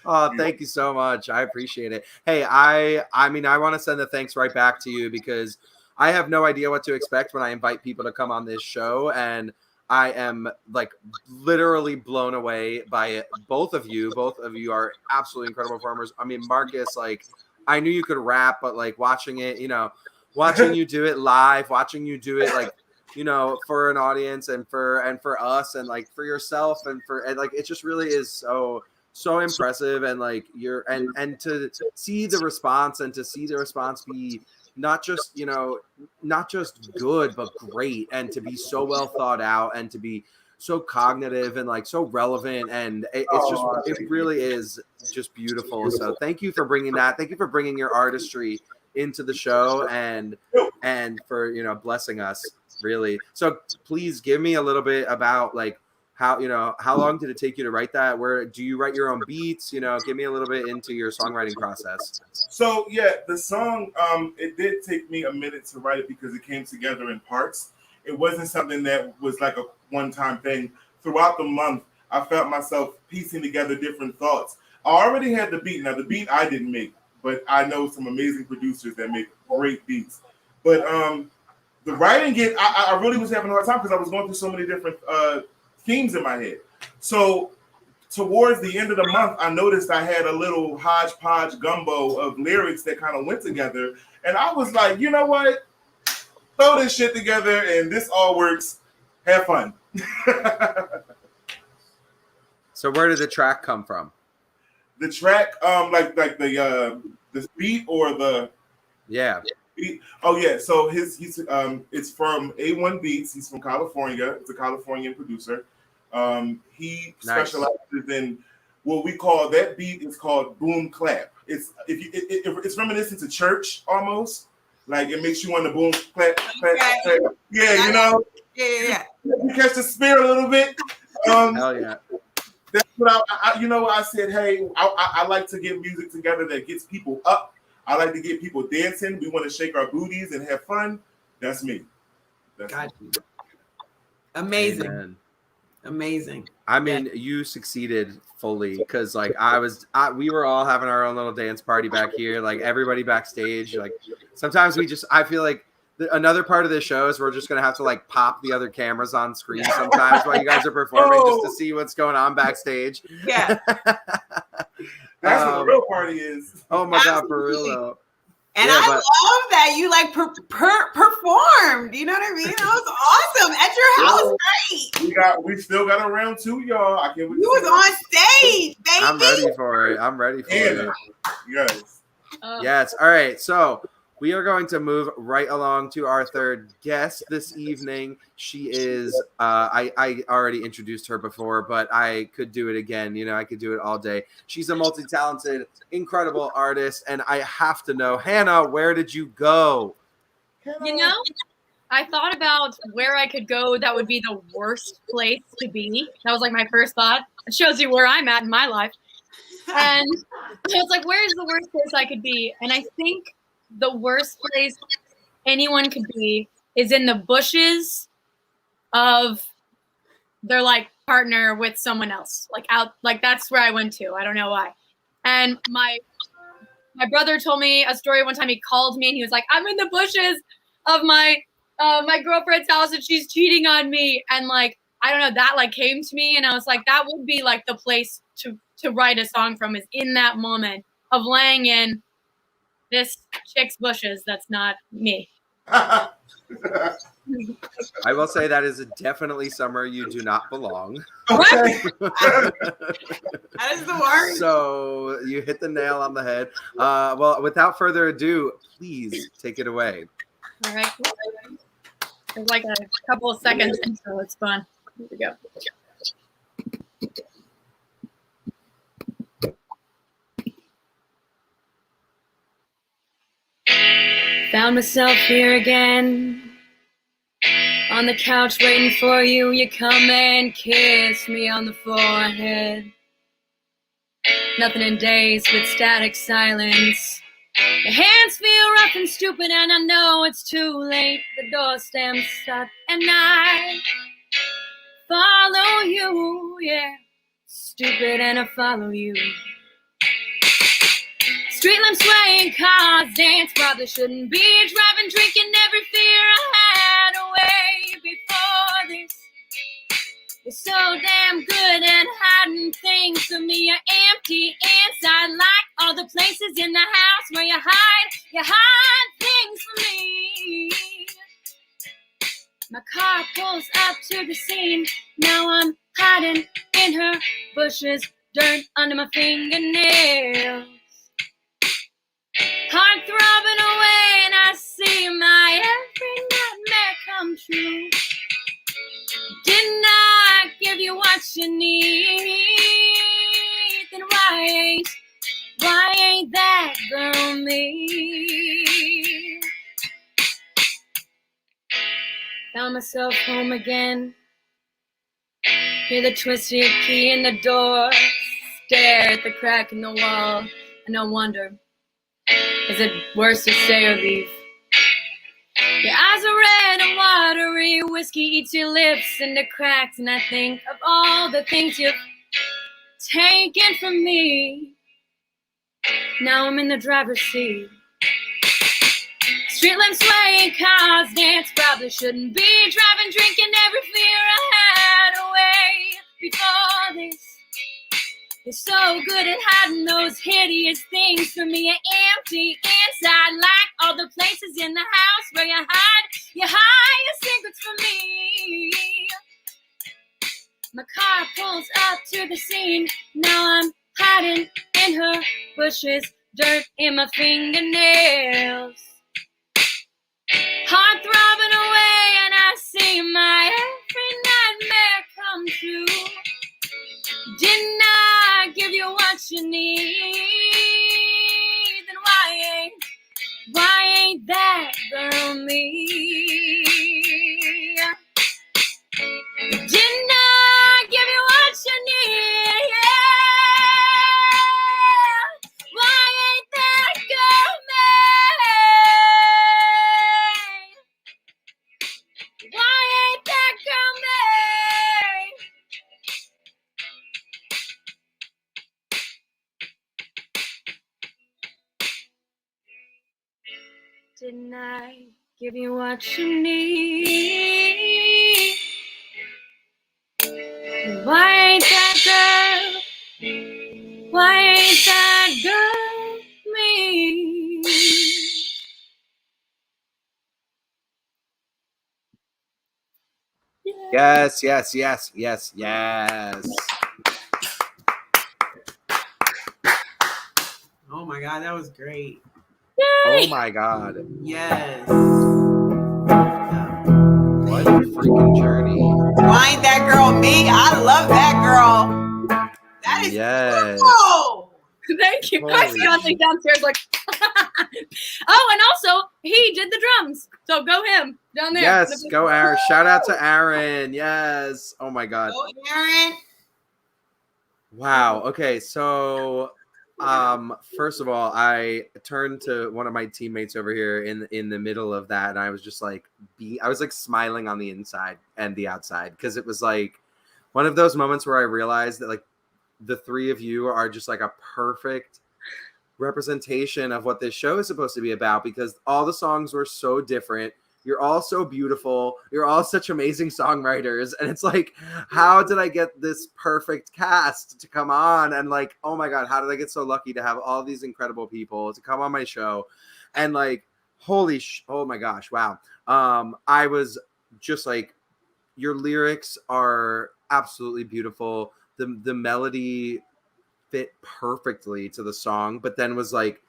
I: Oh, thank you so much. I appreciate it. Hey, I mean, I want to send the thanks right back to you because I have no idea what to expect when I invite people to come on this show, and I am like literally blown away by it. Both of you are absolutely incredible performers. I mean, Marcus, like, I knew you could rap, but like watching it, watching you do it live, watching you do it like, for an audience and for us and like for yourself and like, it just really is so impressive. And like and to see the response and to see the response be not just good, but great, and to be so well thought out and to be so cognitive and like so relevant. And it really is just beautiful. So thank you for bringing that. Thank you for bringing your artistry into the show and for, blessing us really. So please give me a little bit about like, how long did it take you to write that? Where do you write your own beats? Give me a little bit into your songwriting process.
B: So yeah, the song, it did take me a minute to write it because it came together in parts. It wasn't something that was like a one-time thing. Throughout the month, I felt myself piecing together different thoughts. I already had the beat. Now the beat I didn't make, but I know some amazing producers that make great beats. But the writing, I really was having a hard time because I was going through so many different themes in my head. So towards the end of the month, I noticed I had a little hodgepodge gumbo of lyrics that kind of went together. And I was like, you know what? Throw this shit together and this all works. Have fun.
I: So where did the track come from?
B: The track, like the beat or the beat? Oh yeah. So he's it's from A1 Beats. He's from California. It's a Californian producer. He specializes in what we call, that beat is called boom clap. It's it's reminiscent to church almost. Like it makes you want to boom clap, clap, clap. Yeah,
F: Yeah.
B: You catch the spirit a little bit.
I: Hell yeah.
B: That's what I said, hey, I like to get music together that gets people up. I like to get people dancing. We want to shake our booties and have fun. That's me.
F: Gotcha. Amazing.
I: Amen.
F: Amazing.
I: I mean, you succeeded fully because like we were all having our own little dance party back here, like everybody backstage. Like sometimes I feel like another part of this show is we're just gonna have to like pop the other cameras on screen sometimes while you guys are performing just to see what's going on backstage.
F: Yeah.
B: That's what the real party is.
I: Oh my God, for real though.
F: And I love that you like performed. You know what I mean? That was awesome at your house. Great.
B: We still got a round two, y'all. I can't wait.
F: You was on stage, baby.
I: I'm ready for it.
B: Yes.
I: Yes. All right. So we are going to move right along to our third guest this evening. She is, I already introduced her before, but I could do it again. I could do it all day. She's a multi-talented, incredible artist. And I have to know, Hannah, where did you go?
G: I thought about where I could go that would be the worst place to be. That was like my first thought. It shows you where I'm at in my life. And I was like, where's the worst place I could be? And I think the worst place anyone could be is in the bushes of their like partner with someone else. Like out, like that's where I went to. I don't know why. And my brother told me a story one time. He called me and he was like, I'm in the bushes of my girlfriend's house and she's cheating on me. And like, I don't know, that like came to me and I was like, that would be like the place to write a song from, is in that moment of laying in this chick's bushes. That's not me.
I: I will say that is definitely somewhere you do not belong.
H: Okay.
F: That is the worst.
I: So you hit the nail on the head. Well, without further ado, please take it away.
G: All right. There's like a couple of seconds intro. It's fun. Here we go.
A: Found myself here again, on the couch waiting for you. You come and kiss me on the forehead. Nothing in days with static silence. Your hands feel rough and stupid and I know it's too late. The door stands shut and I follow you, yeah. Stupid and I follow you. Street lamps swaying, cars dance, probably shouldn't be driving, drinking every fear I had away before this. You're so damn good at hiding things from me. You're empty inside like all the places in the house where you hide things from me. My car pulls up to the scene. Now I'm hiding in her bushes, dirt under my fingernails. Heart throbbing away and I see my every nightmare come true. Didn't I give you what you need? Then why ain't that girl me? Found myself home again. Hear the twisted key in the door. Stare at the crack in the wall. And I wonder, is it worse to stay or leave? Your eyes are red and watery. Whiskey eats your lips into cracks. And I think of all the things you've taken from me. Now I'm in the driver's seat. Street lamps swaying, cars dance. Probably shouldn't be driving, drinking every fear I had away before this. You're so good at hiding those hideous things from me. You're empty inside like all the places in the house where you hide your secrets from me. My car pulls up to the scene. Now I'm hiding in her bushes, dirt in my fingernails. Heart throbbing away and I see my every nightmare come true. Didn't I give you what you need? Then why ain't that girl me? Didn't I give you what you need? Yeah. Why ain't that girl me? Why ain't that girl me? Didn't I give you what you need? Why ain't that girl? Why ain't that girl me?
I: Yes, yes, yes, yes, yes.
F: Oh my God, that was great.
I: Oh my God.
F: Yes.
I: What a freaking journey.
F: Why ain't that girl me? I love that girl. That is beautiful.
G: Thank you.
I: Holy
G: I see Anthony downstairs like, oh, and also he did the drums. So go him down there.
I: Yes, go Aaron. Shout out to Aaron. Yes. Oh my God.
F: Go, Aaron.
I: Wow. Okay. So First of all, I turned to one of my teammates over here in the middle of that, and I was just like, I was like smiling on the inside and the outside, because it was like one of those moments where I realized that like the three of you are just like a perfect representation of what this show is supposed to be about, because all the songs were so different. You're all so beautiful. You're all such amazing songwriters. And it's like, how did I get this perfect cast to come on? And like, oh my God, how did I get so lucky to have all these incredible people to come on my show? And like, oh my gosh, wow. I was just like, your lyrics are absolutely beautiful. The melody fit perfectly to the song, but then was like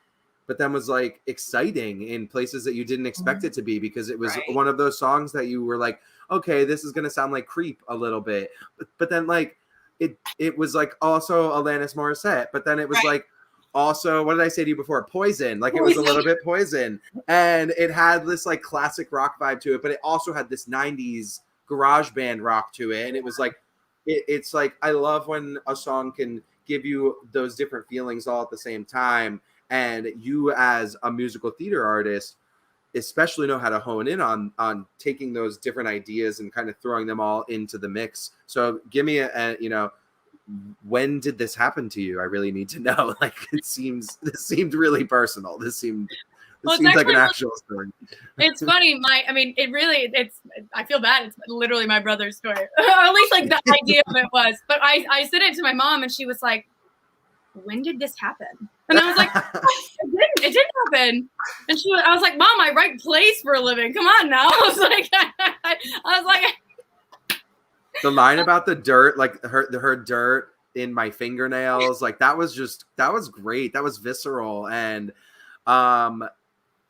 I: exciting in places that you didn't expect it to be, because it was one of those songs that you were like, okay, this is going to sound like Creep a little bit. But then like it was like also Alanis Morissette, but then it was like also, what did I say to you before? Poison. Like it was a little bit Poison. And it had this like classic rock vibe to it, but it also had this 90s garage band rock to it. And it was like, it's like, I love when a song can give you those different feelings all at the same time. And you as a musical theater artist especially know how to hone in on taking those different ideas and kind of throwing them all into the mix. So give me a when did this happen to you? I really need to know. Like this seemed really personal. This seems like an actual story.
G: It's funny. I feel bad. It's literally my brother's story, or at least like the idea of it was. But I said it to my mom, and she was like, "When did this happen?" And I was like, "It didn't happen." And I was like, "Mom, I write plays for a living. Come on now." I was like,
I: the line about the dirt, like her dirt in my fingernails, like that was great. That was visceral. And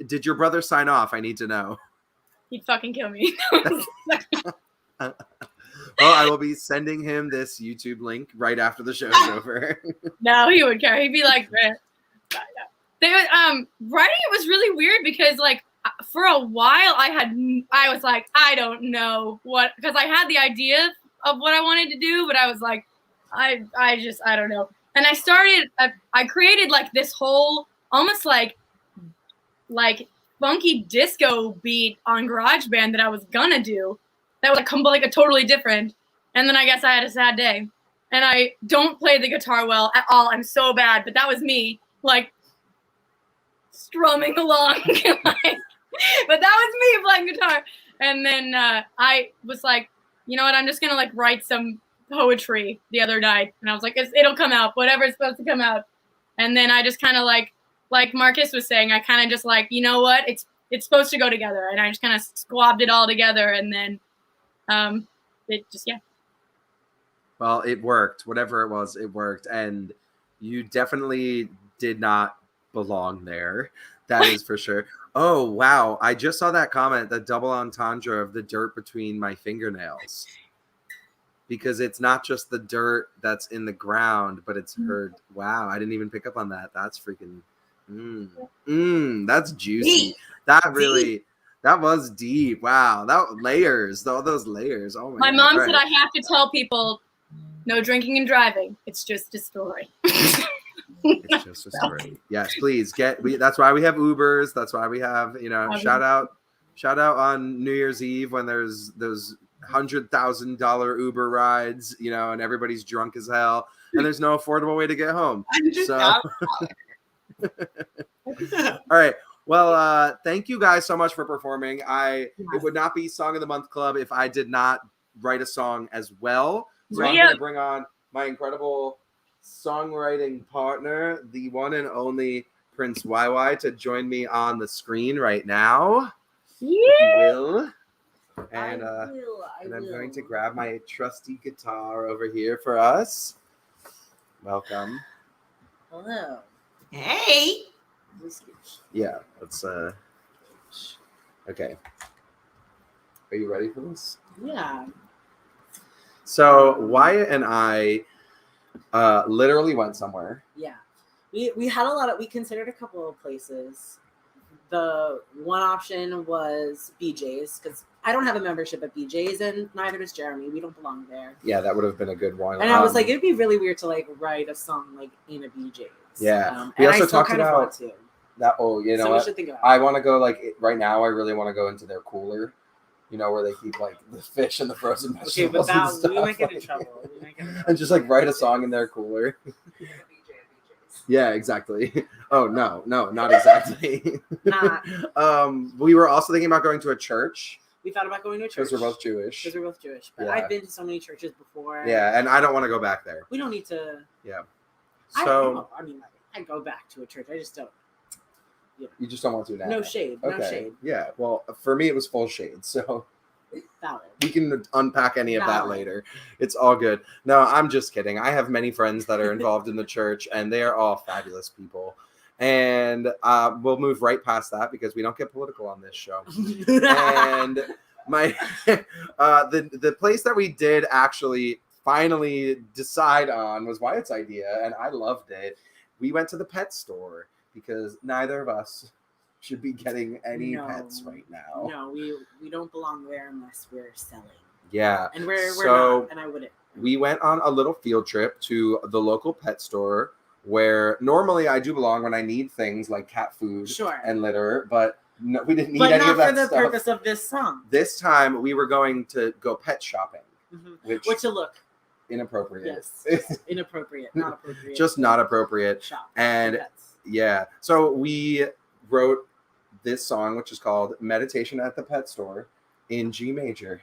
I: did your brother sign off? I need to know.
G: He'd fucking kill me.
I: Well, I will be sending him this YouTube link right after the show's over.
G: No, he would care. He'd be like, writing it was really weird because like for a while I was like, I don't know what, because I had the idea of what I wanted to do, but I was like, I don't know. And I created like this whole almost like funky disco beat on GarageBand that I was gonna do. That was like a totally different. And then I guess I had a sad day. And I don't play the guitar well at all. I'm so bad. But that was me, like, strumming along. But that was me playing guitar. And then I was like, you know what? I'm just going to, like, write some poetry the other night. And I was like, it'll come out. Whatever's supposed to come out. And then I just kind of, like Marcus was saying, I kind of just, like, you know what? It's supposed to go together. And I just kind of squabbed it all together. And then it just, yeah.
I: Well, it worked. Whatever it was, it worked. And you definitely did not belong there. That is for sure. Oh, wow. I just saw that comment, the double entendre of the dirt between my fingernails. Because it's not just the dirt that's in the ground, but it's her. Wow. I didn't even pick up on that. That's freaking. That's juicy. That really. That was deep. Wow. All those layers. Oh my God.
G: Mom said I have to tell people no drinking and driving. It's just a story.
I: It's just a story. Yes, please that's why we have Ubers. That's why we have, shout out on New Year's Eve when there's those $100,000 Uber rides, and everybody's drunk as hell and there's no affordable way to get home. All right. Well, thank you guys so much for performing. It would not be Song of the Month Club if I did not write a song as well. So I'm going to bring on my incredible songwriting partner, the one and only Prince Wywy, to join me on the screen right now. Yeah. If you will. And I'm going to grab my trusty guitar over here for us. Welcome.
J: Hello.
F: Hey.
I: Yeah, let's okay. Are you ready for this?
J: Yeah.
I: So Wyatt and I literally went somewhere.
J: Yeah. We had we considered a couple of places. The one option was BJ's, because I don't have a membership at BJ's and neither does Jeremy. We don't belong there.
I: Yeah, that would have been a good one.
J: And I was like, it'd be really weird to like write a song like in a BJ's.
I: Yeah. We
J: And
I: also
J: I still
I: talked
J: kind of
I: about
J: want to.
I: that. Oh, you know
J: So we
I: what?
J: should think about
I: I want to go like right now. I really want to go into their cooler. You know, where they keep like the fish and the frozen
J: it. Okay,
I: vegetables
J: but
I: and
J: that,
I: stuff.
J: we might get in
I: like-
J: trouble. We might get in trouble.
I: and just like write a song in their cooler. Yeah, exactly. Oh no, not exactly.
J: Not.
I: We were also thinking about going to a church
J: We thought about going to a church.
I: because we're both Jewish.
J: Because we're both Jewish. But
I: Yeah.
J: I've been to so many churches before.
I: Yeah, and I don't want to go back there.
J: We don't need to.
I: Yeah.
J: I
I: So
J: don't know. I mean, I go back to a church. I just don't.
I: you just don't want to now.
J: No shade.
I: Okay.
J: No shade.
I: Yeah. Well, for me, it was full shade. So
J: Valid.
I: we can unpack any of that
J: Valid.
I: later. It's all good. No, I'm just kidding. I have many friends that are involved in the church, and they are all fabulous people. And we'll move right past that because we don't get political on this show. And my the place that we did actually finally decide on was Wyatt's idea, and I loved it. We went to the pet store because neither of us should be getting any
J: No.
I: pets right now.
J: No, we don't belong there unless we're selling.
I: Yeah.
J: And we're
I: So-
J: not, and I wouldn't.
I: We went on a little field trip to the local pet store where normally I do belong when I need things like cat food
J: Sure.
I: and litter, but no, we didn't need
J: But
I: any
J: not
I: of that
J: for the
I: stuff.
J: purpose of this song.
I: This time we were going to go pet shopping, which
J: Which a look.
I: inappropriate.
J: Yes. Inappropriate. Not appropriate.
I: Just not appropriate.
J: Shop.
I: And
J: Pets.
I: yeah, so we wrote this song, which is called Meditation at the Pet Store in G major.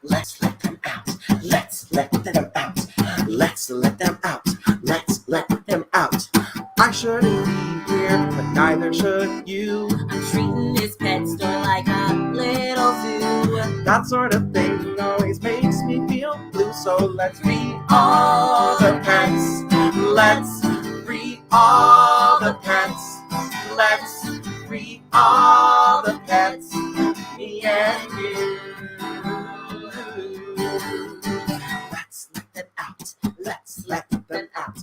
K: Let's let them out. Let's let them out. Let's let them out. Let's let them out.
E: I shouldn't be here, but neither should you.
A: I'm treating this pet store like a little zoo.
E: That sort of thing always makes me feel blue. So let's free all the pets. Let's free all the pets. Let's free all the pets. Me and you.
K: Let's let them out. Let's let them out.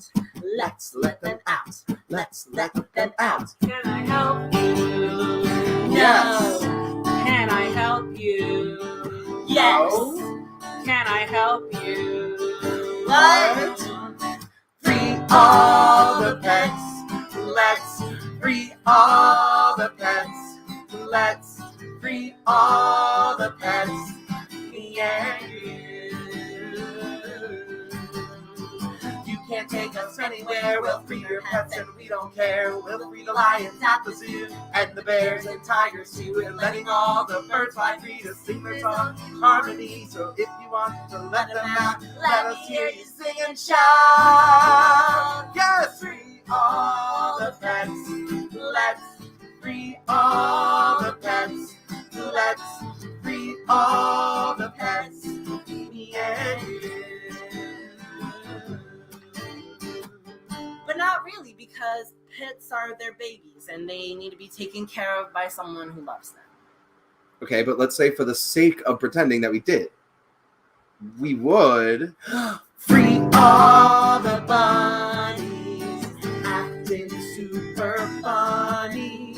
K: Let's let them out. Let's let them out.
J: Can I help you?
E: Yes.
J: Can I help you?
A: Yes.
J: Can I help you?
A: What?
E: Free all the pets. Let's free all the pets. Let's free all the pets. Me and you. You can't take us anywhere. We'll free your pets and we don't care. We'll free the lions at the zoo and the bears and tigers too. And letting all the birds fly free to sing their song in harmony. So if you want to let them out, let us hear you sing and shout. Yes, free all the pets. Let's free all the pets. Let's free all the pets. Me and you.
J: But not really, because pets are their babies and they need to be taken care of by someone who loves them.
I: Okay, but let's say for the sake of pretending that we did, we would
E: Free all the bunnies, acting super funny.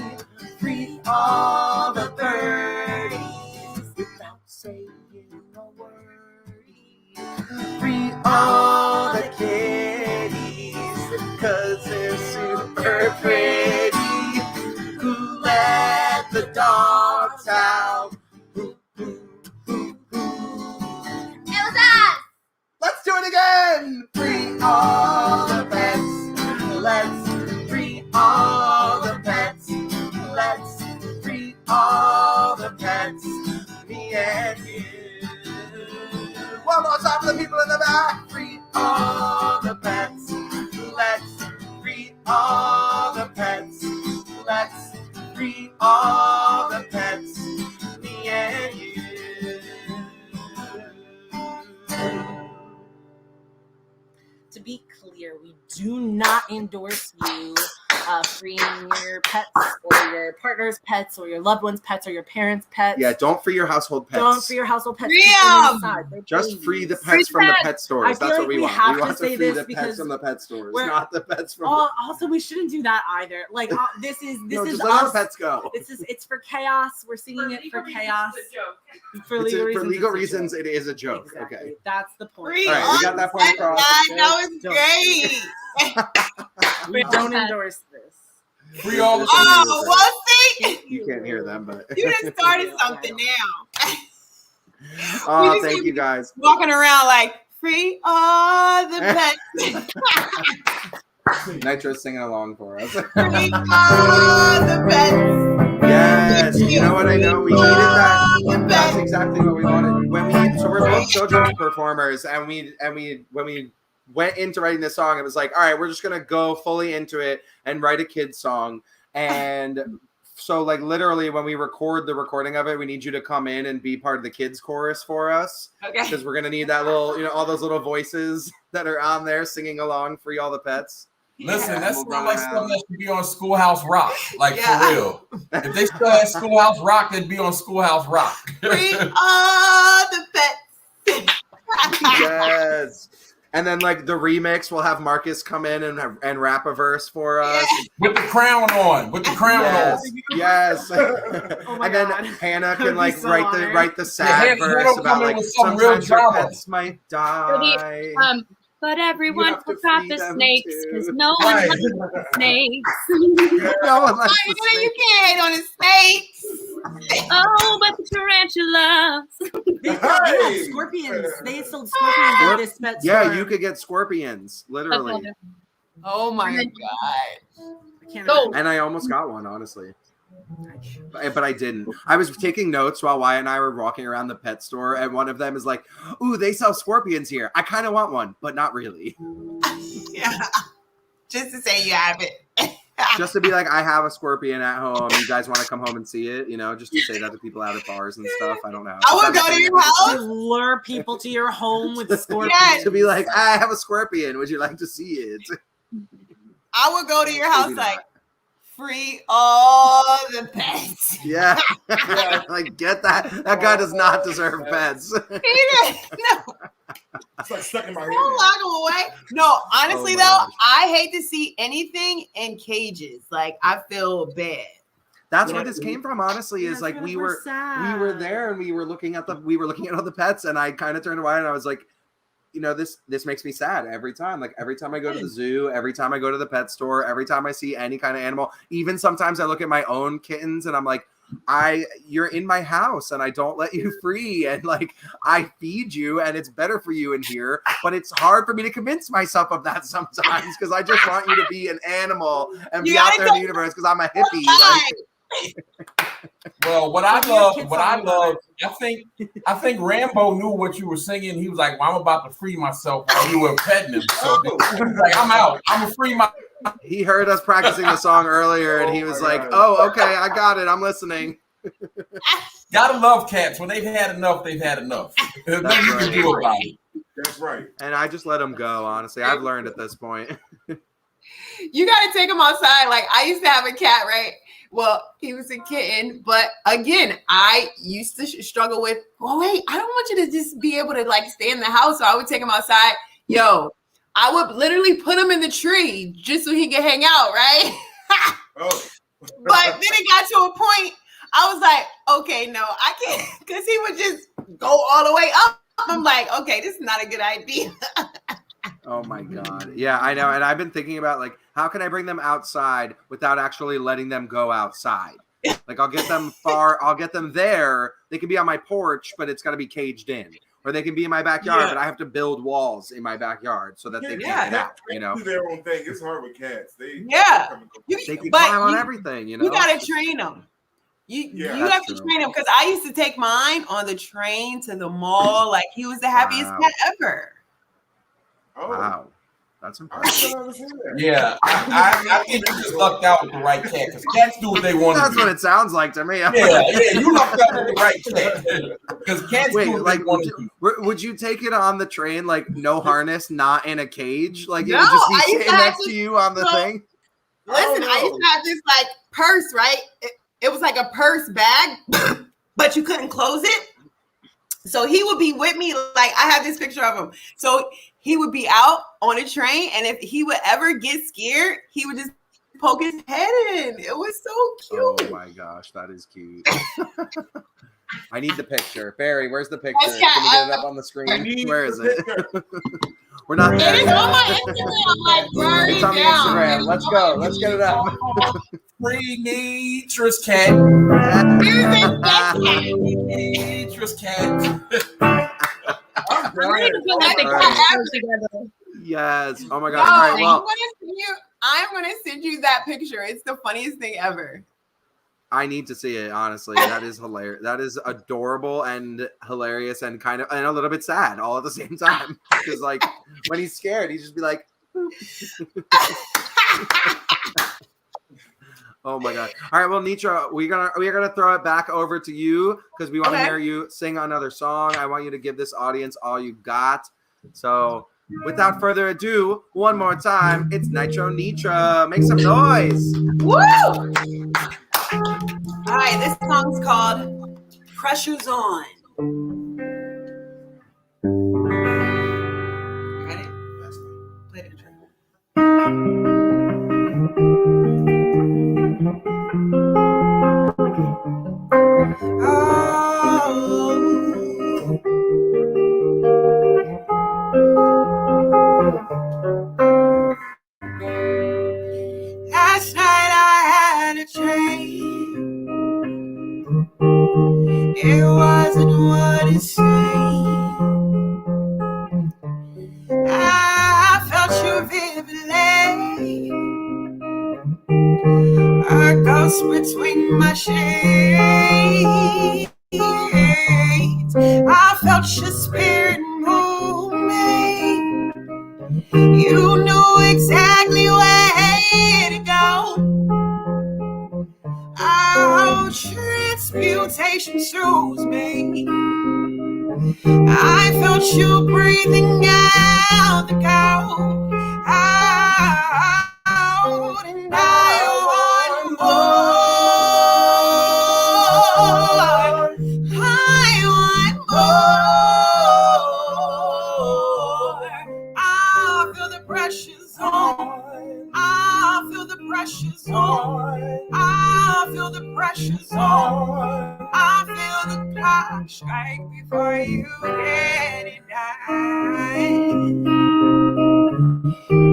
E: Free all the birdies, without saying a word. Free all the kitties, 'cause they're super pretty. Who let the dogs out? Who?
A: It was us.
E: Let's do it again! Free all the pets. Let's free all the pets. Let's free all the pets. Me and you. One more time for the people in the back. Free all the pets. Let's free all the pets. Let's free all the pets. Me and you.
J: To be clear, we do not endorse you freeing your pets or your partner's pets or your loved one's pets or your parents' pets.
I: Yeah, don't free your household pets.
J: Don't free your household pets.
F: Free
J: Keep them
F: 'em!
J: inside. They're
I: Just free the
J: babies.
I: pets from the
G: pets.
I: pet stores.
J: I feel
I: That's
J: like
I: what we
J: we
I: want.
J: have
I: We
J: to
I: want to
J: say
I: free
J: this
I: the pets
J: because
I: from the pet stores,
J: we're-
I: not the pets from.
J: Also, we shouldn't do that either. Like this is
I: just let all
J: us.
I: the pets go.
J: It's for chaos. We're singing it for chaos. For
I: It's
J: legal
I: a-
J: reasons.
I: for legal
J: it's a
I: reasons,
J: joke.
I: it is a joke.
J: Exactly.
I: Okay.
J: That's the point.
F: Free
I: All right, we got that point across.
F: That was great.
J: We don't endorse this.
H: Free all the
F: Oh, well, see,
I: You can't hear them, but
F: you just started something now.
I: oh,
F: just
I: thank
F: keep
I: you guys.
F: Walking around like free all the pets.
I: Nitro's singing along for us.
F: Free all the pets.
I: Yes, you know what I know? We needed that.
F: The
I: That's
F: pets.
I: exactly what we wanted. So we're both children's performers, and when we went into writing this song, it was like, all right, we're just gonna go fully into it and write a kid's song. And so, like, literally, when we record the recording of it, we need you to come in and be part of the kids' chorus for us,
F: Okay.
I: because we're gonna need that little, all those little voices that are on there singing along, free all the pets.
H: Listen, that's
I: We'll
H: not
I: go
H: like
I: around.
H: something that should be on Schoolhouse Rock. Like,
F: Yeah.
H: for real. If they still had Schoolhouse Rock, they'd be on Schoolhouse Rock.
F: Free all the pets.
I: Yes. And then, like, the remix, we'll have Marcus come in and rap a verse for us.
H: With the crown on. With the crown
I: Yes,
H: on.
I: yes.
J: Oh my
I: And then
J: God.
I: Hannah
J: That
I: can
J: would be
I: like
J: so
I: write
J: honored.
I: the sad
H: Hannah
I: verse
H: come
I: about
H: in
I: like
H: with some real
I: sometimes your
H: drama.
I: pets might die.
G: But
I: You
G: everyone
I: have to
G: forgot
I: free
G: the
I: them
G: snakes
I: too.
G: because no one
H: Right.
G: likes the snakes.
I: No one likes the
F: You
I: snake.
F: can't hate on the snakes.
G: Oh, but the tarantulas.
J: They have scorpions. They sold scorpions at this pet store.
I: Yeah, you could get scorpions, literally.
F: Oh my
G: And then-
F: God.
J: I can't
G: So-
J: imagine.
I: And I almost got one, honestly. But I didn't. I was taking notes while Wyatt and I were walking around the pet store, and one of them is like, "Ooh, they sell scorpions here. I kind of want one, but not really."
F: Yeah. Just to say you have it.
I: Just to be like, I have a scorpion at home. You guys want to come home and see it? Just to say that to people out at bars and stuff. I don't know.
F: I would
I: Is that
F: go
I: a
F: to
I: thing
F: your
I: that people
F: house.
J: To lure people to your home with scorpions.
F: Yes.
I: to be like, I have a scorpion. Would you like to see it?
F: I would go to your house
I: Maybe
F: like
I: not.
F: free all the pets.
I: Yeah. Like, get that. That guy does not deserve pets.
F: No,
B: It's like stuck in my head.
F: don't lock them away. No, honestly
I: Oh
F: though,
I: my gosh.
F: I hate to see anything in cages. Like I feel bad.
I: That's where this came from, honestly, is
J: Yeah,
I: like
J: it's
I: we
J: really
I: were
J: sad.
I: there and we were looking at all the pets, and I kind of turned away and I was like, this makes me sad every time. Like every time I go to the zoo, every time I go to the pet store, every time I see any kind of animal, even sometimes I look at my own kittens and I'm like, you're in my house and I don't let you free, and like I feed you and it's better for you in here, but it's hard for me to convince myself of that sometimes because I just want you to be an animal and
F: You
I: be out
F: gotta
I: there in the
F: go-
I: universe because I'm a hippie. Like,
H: Well, what I
J: kids
H: love, I think Rambo knew what you were singing. He was like, well, I'm about to free myself while you were petting him. So he was like, I'm out. I'm going to free my.
I: he heard us practicing the song earlier and he was
B: my
I: like,
B: God.
I: oh, okay, I got it. I'm listening.
H: Gotta love cats. When they've had enough, they've had enough. Nothing you
I: right.
H: can do about it.
B: That's right.
I: And I just let him go, honestly. I've learned at this point.
F: You gotta take them outside. Like I used to have a cat, right? Well, he was a kitten, but again, I used to struggle with, well, wait, I don't want you to just be able to like stay in the house. So I would take him outside. Yo, I would literally put him in the tree just so he could hang out, right?
B: Oh.
F: But then it got to a point, I was like, okay, no, I can't, because he would just go all the way up. I'm like, okay, this is not a good idea.
I: Oh my God. Yeah, I know. And I've been thinking about like, how can I bring them outside without actually letting them go outside? Like I'll get them there. They can be on my porch, but it's got to be caged in. Or they can be in my backyard,
F: Yeah.
I: but I have to build walls in my backyard so that they
F: Yeah.
I: can't get out, you know?
B: Do their own thing. It's hard with cats.
F: Yeah.
I: They can
F: But
I: climb on
F: you-
I: everything, you know?
F: You gotta train them. You
B: Yeah,
F: have
I: that's
F: to
I: true.
F: train him because I used to take mine on the train to the mall. Like he was the happiest
I: Wow.
F: cat ever.
B: Oh.
I: Wow. That's
B: I
I: impressive.
B: still understand that.
H: Yeah, I think you just lucked out with the right cat because cats do what they want to
I: That's
H: do.
I: what it sounds like to me.
H: Yeah, you lucked out with the right cat because cats
I: Wait,
H: do what
I: like,
H: they want to do.
I: would you take it on the train, like no harness, not in a cage? Like it
F: No,
I: would just
F: I
I: be
F: used to
I: sitting
F: have
I: next
F: to-
I: to you on the
F: no.
I: thing?
F: Listen, I used to have this like purse, right? It was like a purse bag, but you couldn't close it. So he would be with me. Like I have this picture of him. So he would be out on a train, and if he would ever get scared, he would just poke his head in. It was so cute.
I: Oh my gosh, that is cute. I need the picture. Barry, where's the picture?
F: Okay,
I: Can we get it up on the screen? Where is it? We're not there
F: It is
I: yet.
F: on my Instagram, like Barry
I: It's on the
F: down.
I: Instagram. Let's go. Let's get it up.
H: Free Nitra's cat. Nitra's cat.
G: I'm ready to put like the pictures together.
I: Yes. Oh my
F: No,
I: gosh. All right. Well,
F: I'm gonna send you that picture. It's the funniest thing ever.
I: I need to see it. Honestly, that is hilarious. That is adorable and hilarious and kind of and a little bit sad all at the same time. Because like when he's scared, he just be like. Oh my god! All right, well, Nitra, we're gonna throw it back over to you because we want to hear you sing another song. I want you to give this audience all you got. So, without further ado, one more time, it's Nitro Nitra. Make some noise!
F: Woo! All right, this song's called "Pressure's On." Ready? Play the intro. Last night I had a dream. It wasn't what it seemed. I felt you vividly. A ghost between my shades. I felt your spirit move me. You knew exactly where to go. Oh, transmutation shows me. I felt you breathing out the cold. Out, and I want more. I want more. I feel the pressure's on. I feel the pressure's on. I feel the pressure's on. I feel the clock strike before you get it done.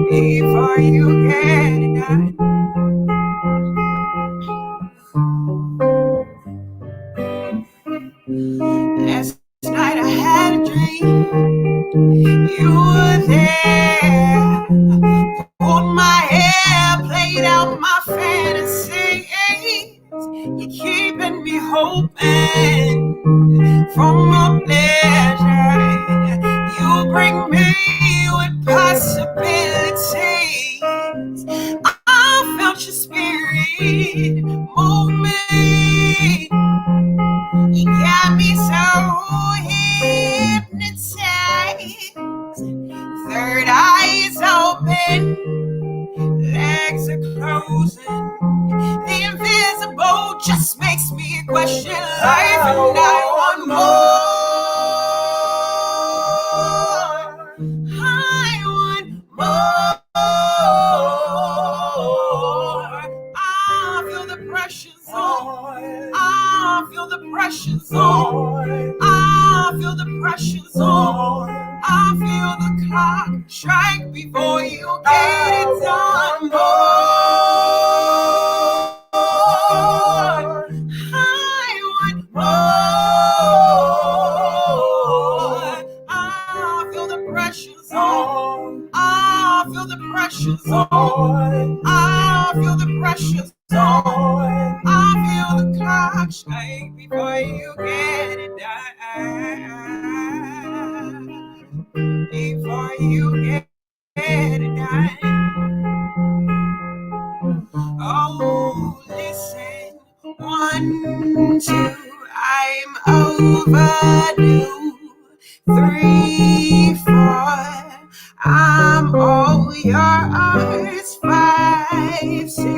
F: Before you get it done. Last night I had a dream. You were there. Pulled my hair, played out my fantasies. You're keeping me hoping for more pleasure. You bring me with possibilities. I felt your spirit move me. You got me so hypnotized. Third eye is open, legs are closing. The invisible just makes me question life, and I want more. I want more. I feel the pressure's on. I feel the pressure's on. I feel the pressure's on. I feel the clock strike before you get it done. More. I want more. I feel the pressure's on. I feel the pressure's on. I feel the pressure's on. I feel the clock strike before you get it done. Before you get it done. Oh, listen. 1, 2, I'm overdue. 3, 4, I'm all yours. 5, 6,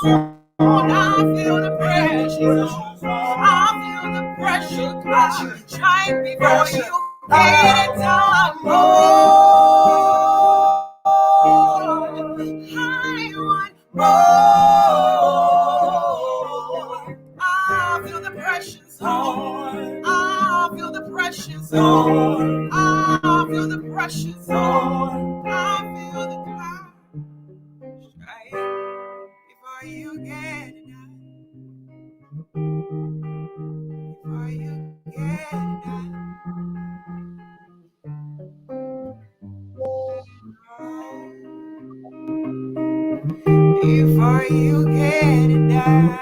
F: I feel the pressure on. I feel the pressure cause right before you get it done. I want more. I feel the pressure's on. I feel the pressure's on. I feel the pressure's on. I feel the pressure right before you get it done. Before you get it done. Before you get it done.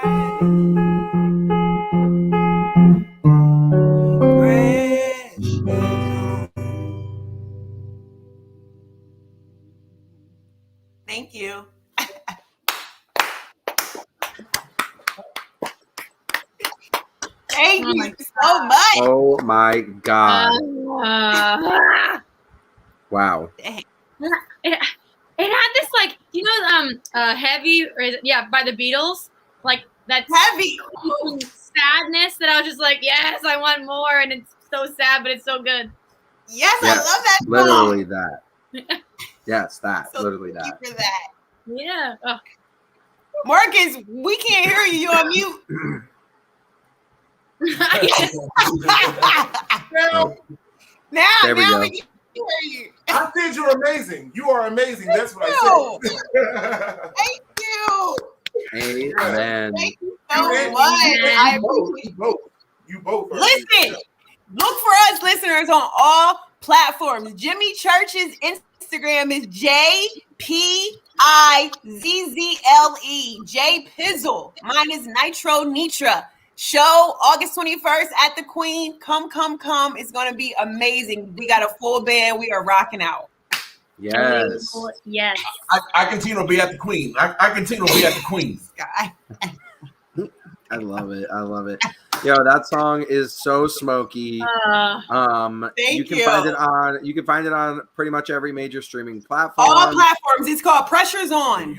F: Thank you. Thank you so much.
I: Oh my God. Wow.
G: It had this like, you know, Heavy, or is it, yeah, by the Beatles, like that
F: Heavy
G: sadness that I was just like, yes, I want more, and it's so sad, but it's so good.
F: Yes, I love that song.
I: Literally that. Yes, that.
F: So
I: literally
F: thank
I: that.
F: you for that.
G: Yeah. Oh.
F: Marcus, we can't hear you. You're on mute.
B: Now
I: we go.
F: We can hear you.
B: I said you're amazing. You are amazing. That's what I said.
F: Thank you.
I: Amen.
F: Thank you so much.
B: You both.
F: Listen, look for us listeners on all platforms. Jimmy Church's Instagram is JPIZZLE. J Pizzle. Mine is Nitro Nitra. Show August 21st at the Queen. Come. It's going to be amazing. We got a full band. We are rocking out.
I: Yes.
G: Yes.
H: I continue to be at the Queen. I continue to be at the Queen.
I: I love it. I love it. Yo, that song is so smoky. You can find it on pretty much every major streaming platform.
F: All platforms. It's called Pressure's On.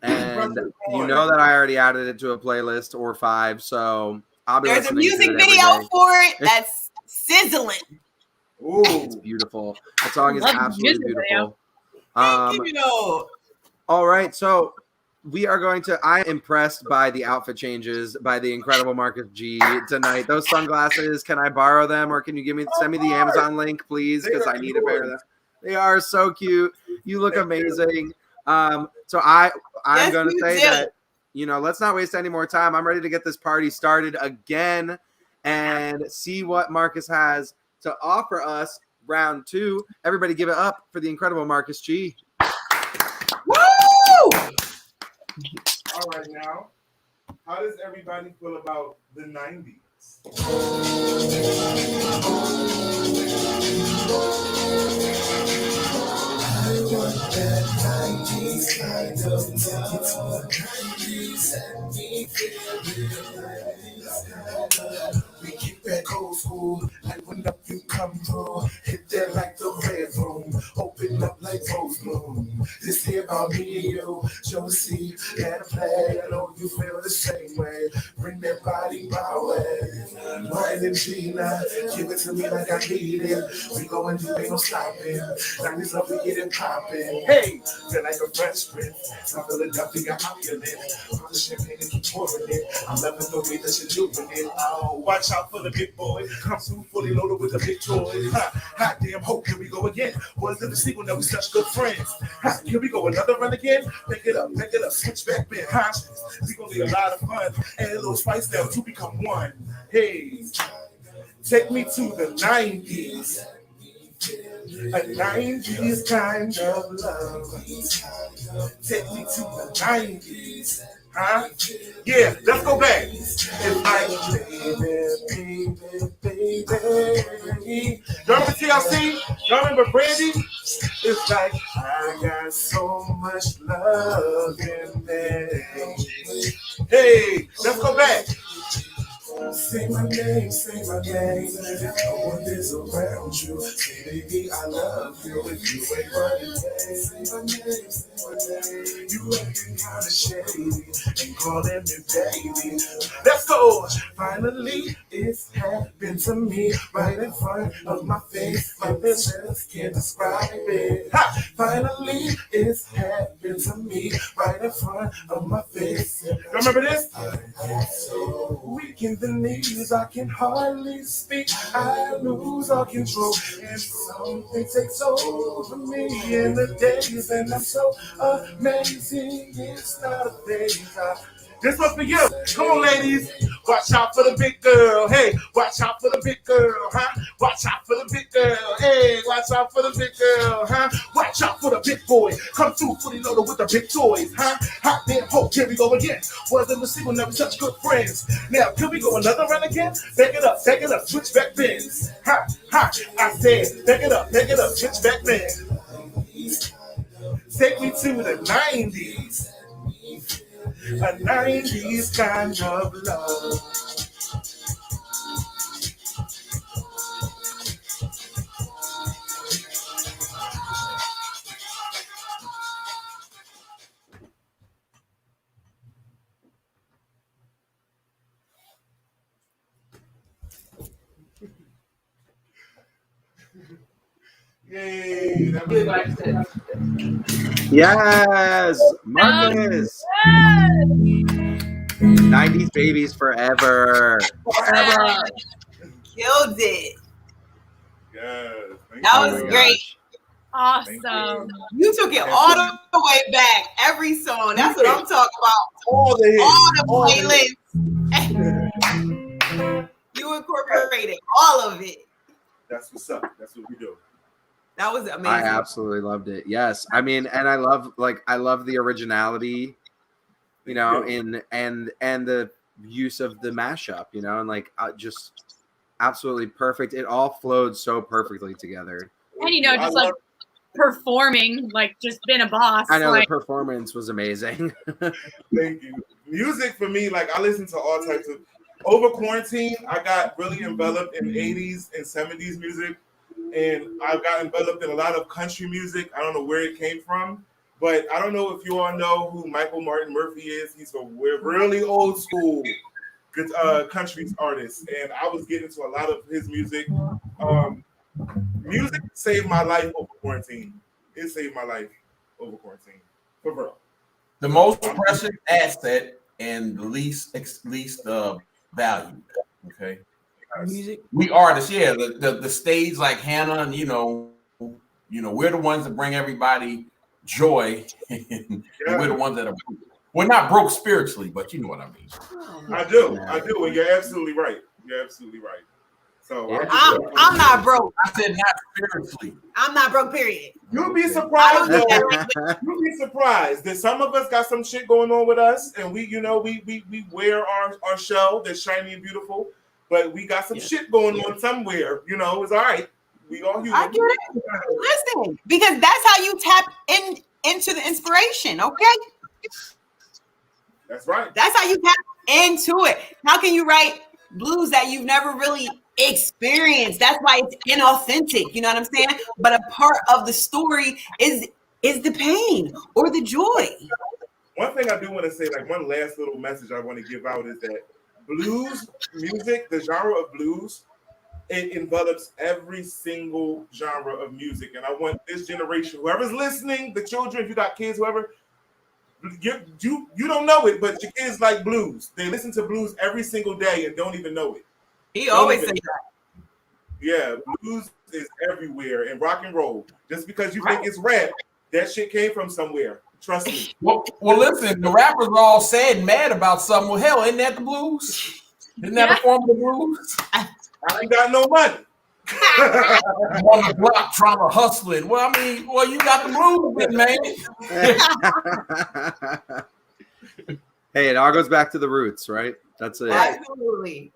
I: And you know that I already added it to a playlist or 5, so I'll be
F: There's a
I: listening
F: music
I: to it every
F: video
I: day.
F: for it that's sizzling.
B: Ooh.
I: It's beautiful. The song is
G: Love
I: absolutely
G: music
I: beautiful.
F: Thank you.
I: All right, so we are going to. I am impressed by the outfit changes by the incredible Marcus G tonight. Those sunglasses, can I borrow them, or can you send me the Amazon link, please? Because I need a pair of them. They are so cute. You look amazing. So I'm going to say that, let's not waste any more time. I'm ready to get this party started again and see what Marcus has to offer us. Round 2. Everybody give it up for the incredible Marcus G.
F: Woo!
B: All right, now, how does everybody feel about the 90s?
L: I want that 90s kind of love. 90s and me we keep that old school, like when up you come through, hit that like the red room, open up like Rose Bloom. This here about me and you, Josie, let it play. I know you feel the same way. Bring that body my way. Mine and Gina, give it to me like I need it. We going deep, ain't no stopping. 90s love, we get it popping. Hey, feel like a fresh prince. Top of the Philadelphia opulent. All the champagne and keep pouring it. I'm loving the way that you're doing it. Oh, watch out for the big boy. Come through fully loaded with the big toy. Hot damn hope, here we go again. Was it the sequel? Now we such good friends. Here we go, another run again. Pick it up, switch back, bit hostage. We gonna be a lot of fun. And a little spice down to become one. Hey, take me to the 90s. A 90s kind of love. Take me to the 90s. Huh? Yeah, let's go back. It's like, baby. Y'all remember TLC? Y'all remember Brandy? It's like, I got so much love in there. Hey, let's go back. Say my name, no one is around you. Say, baby, I love you. If you ain't running, say my name, you ain't kind of shady and calling me baby. Let's go. Finally, it's happened to me right in front of my face. My business can't describe it. Ha! Finally, it's happened to me right in front of my face. Remember this? Weak in the knees, I can hardly speak. I lose all control, and something takes over me in the days, and I'm so amazing. It's not a phase. This one's for you. Come on, ladies. Watch out for the big girl. Hey, watch out for the big girl, huh? Watch out for the big girl. Hey, watch out for the big girl, huh? Watch out for the big boy. Come through fully loaded with the big toys, huh? Hot damn hope, here we go again. Wasn't the single, never such good friends. Now, can we go another round again? Back it up, switch back bends. Ha, ha, I said, back it up, switch back bends. Take me to the 90s. A 90s kind of love. Yay, that really likes it.
I: Yes, Marcus. 90s babies forever.
F: Forever. Killed it.
L: Yes.
F: That was great.
G: Awesome.
F: You took it all the way back. Every song. That's what I'm talking about.
L: All the hits.
F: All the playlists. You incorporated all of it.
L: That's what's up. That's what we do.
F: That was amazing.
I: I absolutely loved it. Yes, I mean, and I love the originality, you know, and the use of the mashup, you know, and like just absolutely perfect. It all flowed so perfectly together.
G: And you know, just like performing, like just being a boss.
I: I know
G: like,
I: the performance was amazing.
L: Thank you. Music for me, like I listen to all types of. Over quarantine, I got really enveloped in 80s and 70s music. And I got enveloped in a lot of country music. I don't know where it came from, but I don't know if you all know who Michael Martin Murphey is. He's a really old school country artist, and I was getting to a lot of his music. Music saved my life over quarantine. It saved my life over quarantine. For real.
H: The most precious asset and the least valued. Okay.
F: Music.
H: We artists, yeah. The stage like Hannah, and you know, we're the ones that bring everybody joy, and we're the ones that are. We're not broke spiritually, but you know what I mean.
L: I do, and you're absolutely right. You're absolutely right. So
F: I'm not broke.
H: I said not spiritually.
F: I'm not broke. Period.
L: You'll be surprised. You'll be surprised that some of us got some shit going on with us, and we wear our shell that's shiny and beautiful. But we got some shit going on somewhere, you know. It's all right. We all human.
F: I get it. Listen, because that's how you tap into the inspiration. Okay,
L: that's right.
F: That's how you tap into it. How can you write blues that you've never really experienced? That's why it's inauthentic. You know what I'm saying? But a part of the story is the pain or the joy.
L: One thing I do want to say, like one last little message I want to give out is that blues music, the genre of blues, it envelops every single genre of music. And I want this generation, whoever's listening, the children, if you got kids, whoever, you don't know it, but your kids like blues. They listen to blues every single day and don't even know it.
F: He always says that.
L: Yeah, blues is everywhere, and rock and roll. Just because you think it's rap, that shit came from somewhere. Trust me.
H: Well, listen, the rappers are all sad and mad about something. Well, hell, isn't that the blues? Isn't that a form of the blues?
L: I ain't got no money.
H: I'm on the block trying to hustle it. Well, I mean, you got the
I: blues, man. Hey, it all goes back to the roots, right? That's it.
F: Absolutely.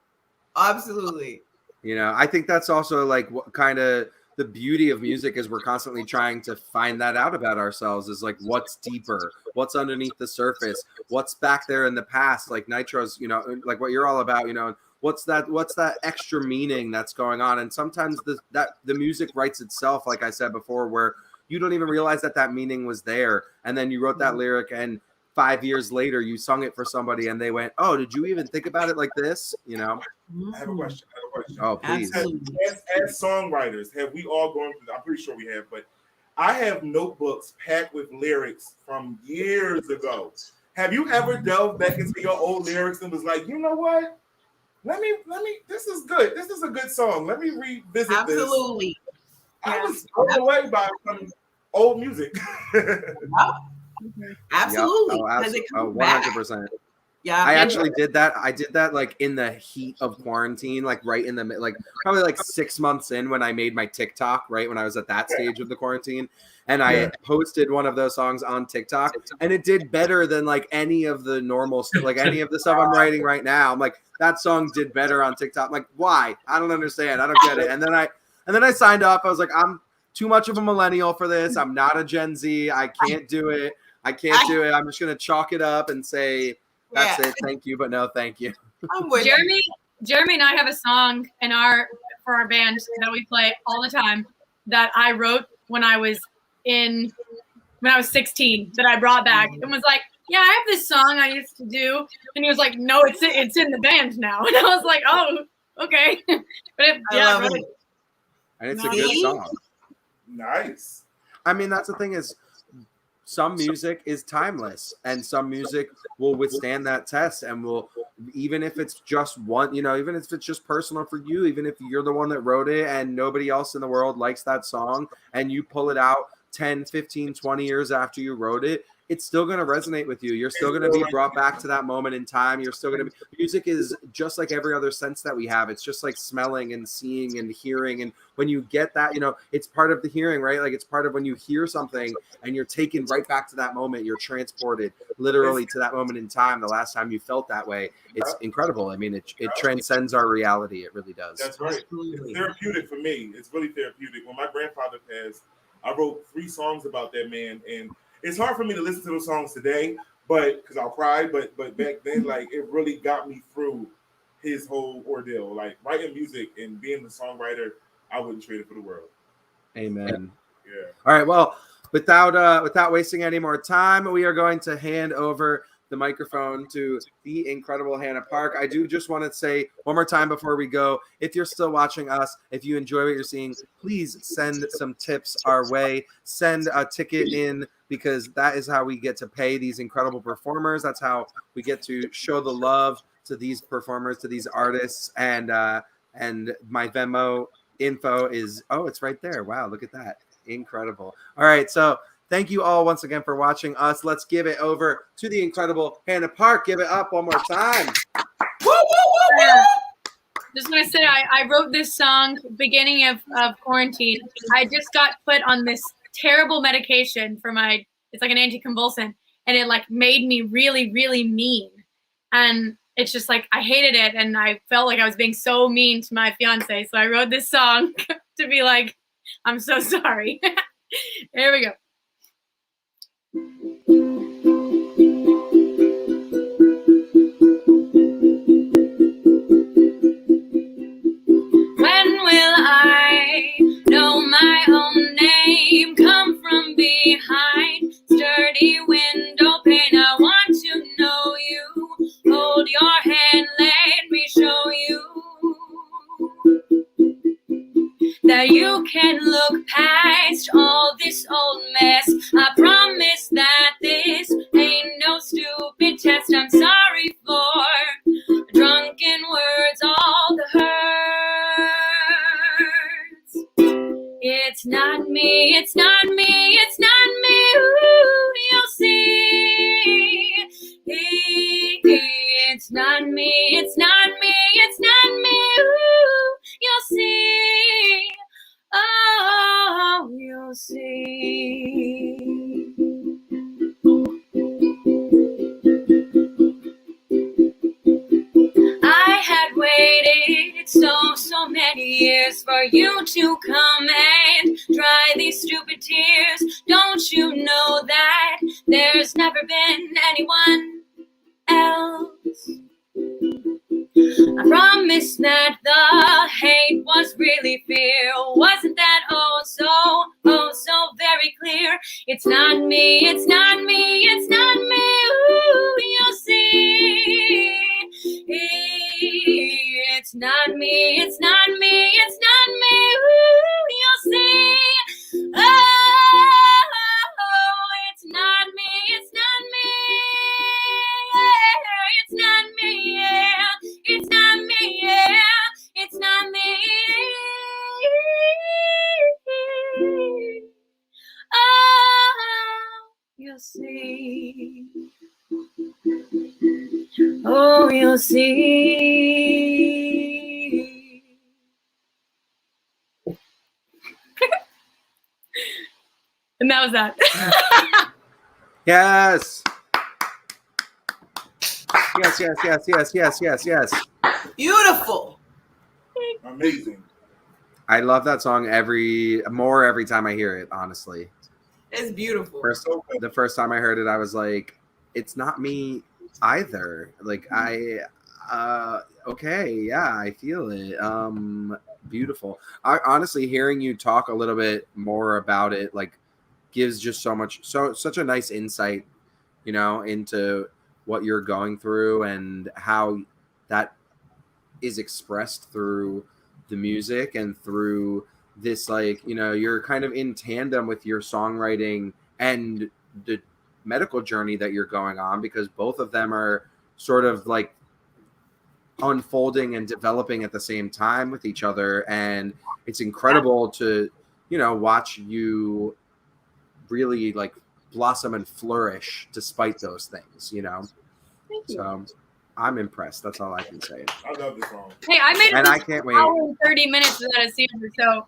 I: You know, I think that's also like what kind of the beauty of music is we're constantly trying to find that out about ourselves is like what's deeper, what's underneath the surface, what's back there in the past, like Nitro's, you know, like what you're all about, you know, what's that extra meaning that's going on. And sometimes the music writes itself, like I said before, where you don't even realize that meaning was there. And then you wrote that lyric and 5 years later you sung it for somebody and they went, oh, did you even think about it like this? You know?
B: I have a question.
I: Oh, please.
B: As songwriters, have we all gone through? I'm pretty sure we have, but I have notebooks packed with lyrics from years ago. Have you ever delved back into your old lyrics and was like, you know what? Let me. This is good. This is a good song. Let me revisit this.
F: Absolutely.
B: I was blown away by some old music.
F: Absolutely.
I: Yep.
F: Because it comes back.
I: 100%.
F: Yeah.
I: I actually did that. I did that like in the heat of quarantine, like right in the like probably like 6 months in when I made my TikTok, right when I was at that stage of the quarantine, and I posted one of those songs on TikTok, and it did better than like any of the normal like any of the stuff I'm writing right now. I'm like, that song did better on TikTok. I'm like, why? I don't understand. I don't get it. And then I signed up. I was like, I'm too much of a millennial for this. I'm not a Gen Z. I can't do it. I can't do it. I'm just gonna chalk it up and say, that's it. Thank you, but no, thank you.
G: Jeremy and I have a song for our band that we play all the time that I wrote when I was 16 that I brought back and was like, yeah, I have this song I used to do, and he was like, no, it's in the band now, and I was like, oh, okay, but
I: I love it. And it's a good song.
B: Nice.
I: I mean, that's the thing is, some music is timeless, and some music will withstand that test, and will, even if it's just one, even if it's just personal for you, even if you're the one that wrote it and nobody else in the world likes that song, and you pull it out 10, 15, 20 years after you wrote it, it's still going to resonate with you. You're still going to be brought back to that moment in time. You're still going to be, music is just like every other sense that we have. It's just like smelling and seeing and hearing. And when you get that, it's part of the hearing, right? Like it's part of when you hear something and you're taken right back to that moment. You're transported literally to that moment in time. The last time you felt that way. It's incredible. I mean, it transcends our reality. It really does.
B: That's right. It's therapeutic for me. It's really therapeutic. When my grandfather passed, I wrote 3 songs about that man, and it's hard for me to listen to those songs today, but because I'll cry. But back then, like, it really got me through his whole ordeal. Like, writing music and being a songwriter, I wouldn't trade it for the world.
I: Amen.
B: Yeah.
I: All right. Well, without wasting any more time, we are going to hand over the microphone to the incredible Hannah Parke. I do just want to say one more time before we go, if you're still watching us, if you enjoy what you're seeing, please send some tips our way. Send a ticket in, because that is how we get to pay these incredible performers. That's how we get to show the love to these performers, to these artists. And my Venmo info is, it's right there. Wow, look at that. Incredible. All right, so thank you all once again for watching us. Let's give it over to the incredible Hannah Parke. Give it up one more time.
G: Woo, woo, woo, woo. Just want to say I wrote this song beginning of quarantine. I just got put on this terrible medication for it's like an anticonvulsant, and it like made me really, really mean. And it's just like, I hated it. And I felt like I was being so mean to my fiance. So I wrote this song to be like, I'm so sorry. Here we go. When will I know my own name? Come from behind sturdy window pane. I want to know you. Hold your hand, let me show you that you can look past all this old mess. I promise that this ain't no stupid test. I'm sorry for drunken words, all the hurts. It's not me, it's not me, it's not me. Ooh, you'll see. It's not me, it's not me, it's not me. Ooh, you'll see. Oh, you'll see. I had waited so many years for you to come and dry these stupid tears. Don't you know that there's never been anyone else?
A: I promise that the hate was really fear. Wasn't that oh so very clear? It's not me, it's not me, it's not me. Ooh, you'll see. It's not me, it's not me, it's not me. Ooh, you'll see. Oh, it's not me, it's not me. Yeah, it's not me, yeah. It's not me, yeah. It's not me. Oh, you'll see. Oh, you'll see. And that was that.
I: Yes. Yes, yes, yes, yes, yes, yes, yes.
F: Beautiful.
L: Amazing.
I: I love that song every time I hear it, honestly.
F: It's beautiful.
I: The first time I heard it, I was like, it's not me either. Like okay, yeah, I feel it. Beautiful. I honestly, hearing you talk a little bit more about it, like, gives just such a nice insight, you know, into what you're going through and how that is expressed through the music and through this, like, you know, you're kind of in tandem with your songwriting and the medical journey that you're going on, because both of them are sort of like unfolding and developing at the same time with each other. And it's incredible to, you know, watch you really like blossom and flourish despite those things, you know.
G: Thank you.
I: So I'm impressed. That's all I can say.
L: I love this song.
G: Hey, I made it
I: And I
G: this
I: can't wait.
G: hour and 30 minutes without a seizure, so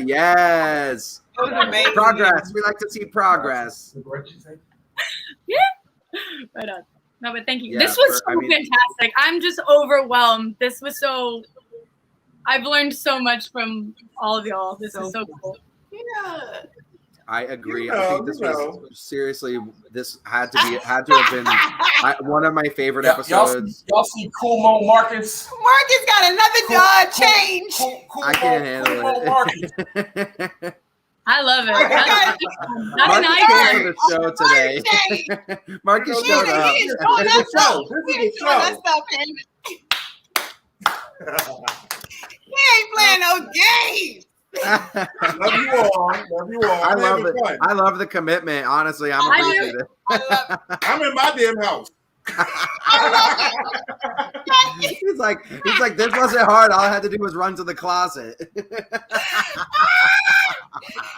I: Yes.
F: That was amazing.
I: Progress. We like to see progress.
G: yeah. Right on. No, but thank you.
I: Yeah,
G: this was so fantastic. I'm just overwhelmed. This was so. I've learned so much from all of y'all. This is so cool.
F: Yeah.
I: I agree.
L: You
I: I think
L: know,
I: this was seriously. This had to have been one of my favorite episodes.
H: Y'all see Cool Mo Marcus?
F: Marcus got another change.
H: Cool
I: I can't handle it.
G: I love it.
I: Marcus came to the show today. Marcus showed up.
L: This is a show.
F: He ain't playing no games.
L: Love you all. Love you all.
I: I love it. I love the commitment. Honestly, I'm appreciative.
L: I'm in my damn house.
I: He's like, this wasn't hard. All I had to do was run to the closet.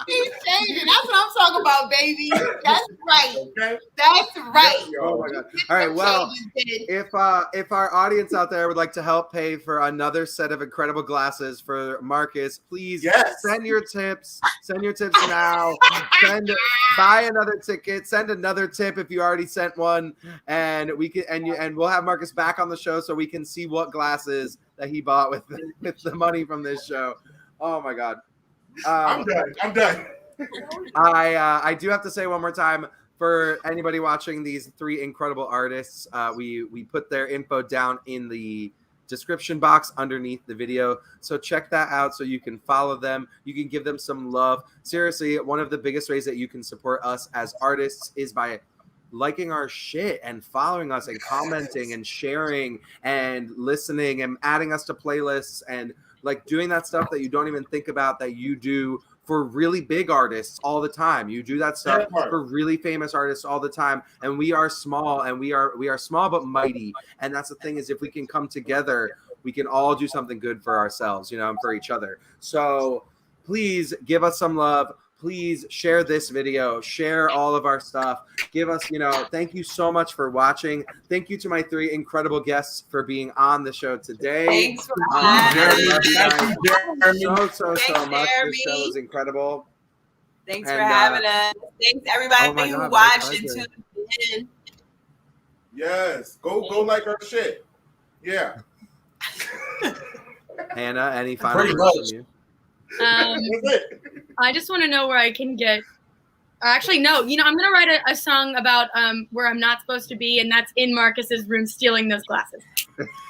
F: He's changing. That's what I'm talking about, baby. That's right. Okay. That's right.
I: Oh my God. All right. Well, if our audience out there would like to help pay for another set of incredible glasses for Marcus, please send your tips. Send your tips now. Buy another ticket. Send another tip if you already sent one, and we can and we'll have Marcus back on the show so we can see what glasses that he bought with the money from this show. Oh my God.
L: I'm done.
I: I do have to say one more time, for anybody watching these three incredible artists, we put their info down in the description box underneath the video, so check that out so you can follow them, you can give them some love. Seriously, one of the biggest ways that you can support us as artists is by liking our shit and following us and commenting and sharing and listening and adding us to playlists and like doing that stuff that you don't even think about that you do for really big artists all the time. You do that stuff for really famous artists all the time. And we are small, and we are small but mighty. And that's the thing, is if we can come together, we can all do something good for ourselves, you know, and for each other. So please give us some love. Please share this video, share all of our stuff. Give us, you know, thank you so much for watching. Thank you to my three incredible guests for being on the show today.
F: Thanks for having us.
I: So much. This show was incredible.
F: Thanks for having us. Thanks everybody who watched and tuned in.
L: Yes. Go like our shit. Yeah.
I: Hannah, any final words from you?
G: I just want to know where I can get. Actually, no. You know, I'm gonna write a song about where I'm not supposed to be, and that's in Marcus's room stealing those glasses.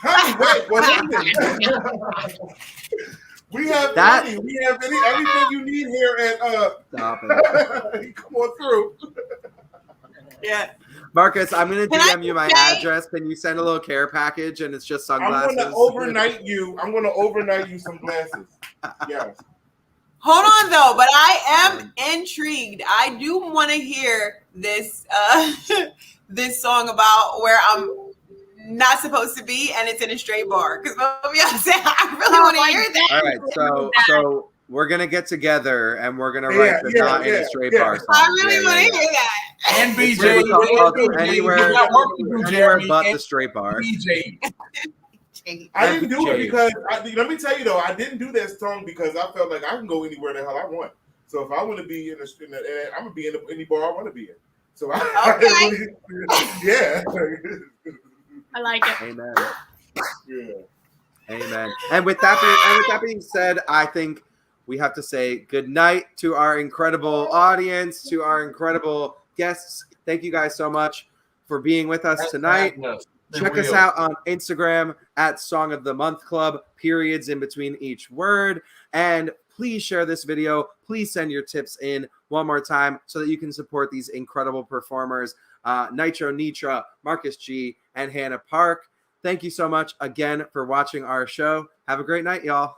B: Honey, wait, well, listen. We have plenty. We have everything you need here at
I: Stop it.
B: Come on through.
F: Yeah.
I: Marcus, I'm gonna
F: Can I
I: DM you my
F: say-
I: address. Can you send a little care package and it's just
B: I'm
I: sunglasses?
B: gonna overnight you some glasses. Yes.
F: Hold on though, but I am intrigued. I do want to hear this this song about where I'm not supposed to be and it's in a straight bar. Because I really want to hear that.
I: All right, so we're gonna get together and we're gonna write the not in a straight bar song.
F: I really want to hear that.
H: And
I: It's
H: BJ,
I: gonna be called
H: BJ,
I: anywhere,
H: we got work to do,
I: anywhere
H: Jeremy,
I: but
H: and
I: the straight bar.
H: BJ.
B: I didn't do it
I: Jay.
B: because let me tell you though, I didn't do that song because I felt like I can go anywhere the hell I want. So if I want to be I'm gonna be in any bar I want to be in. So yeah.
G: I like it.
I: Amen.
B: Yeah.
I: Amen. And with that being said, I think we have to say good night to our incredible audience, to our incredible guests. Thank you guys so much for being with us tonight. Check us out on Instagram at Song of the Month Club, periods in between each word. And please share this video. Please send your tips in one more time so that you can support these incredible performers, Nitro Nitra, Marcus G, and Hannah Parke. Thank you so much again for watching our show. Have a great night, y'all.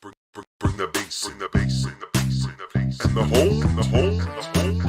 D: Bring the bass, bring the bass, bring the bass, bring the bass. And the home,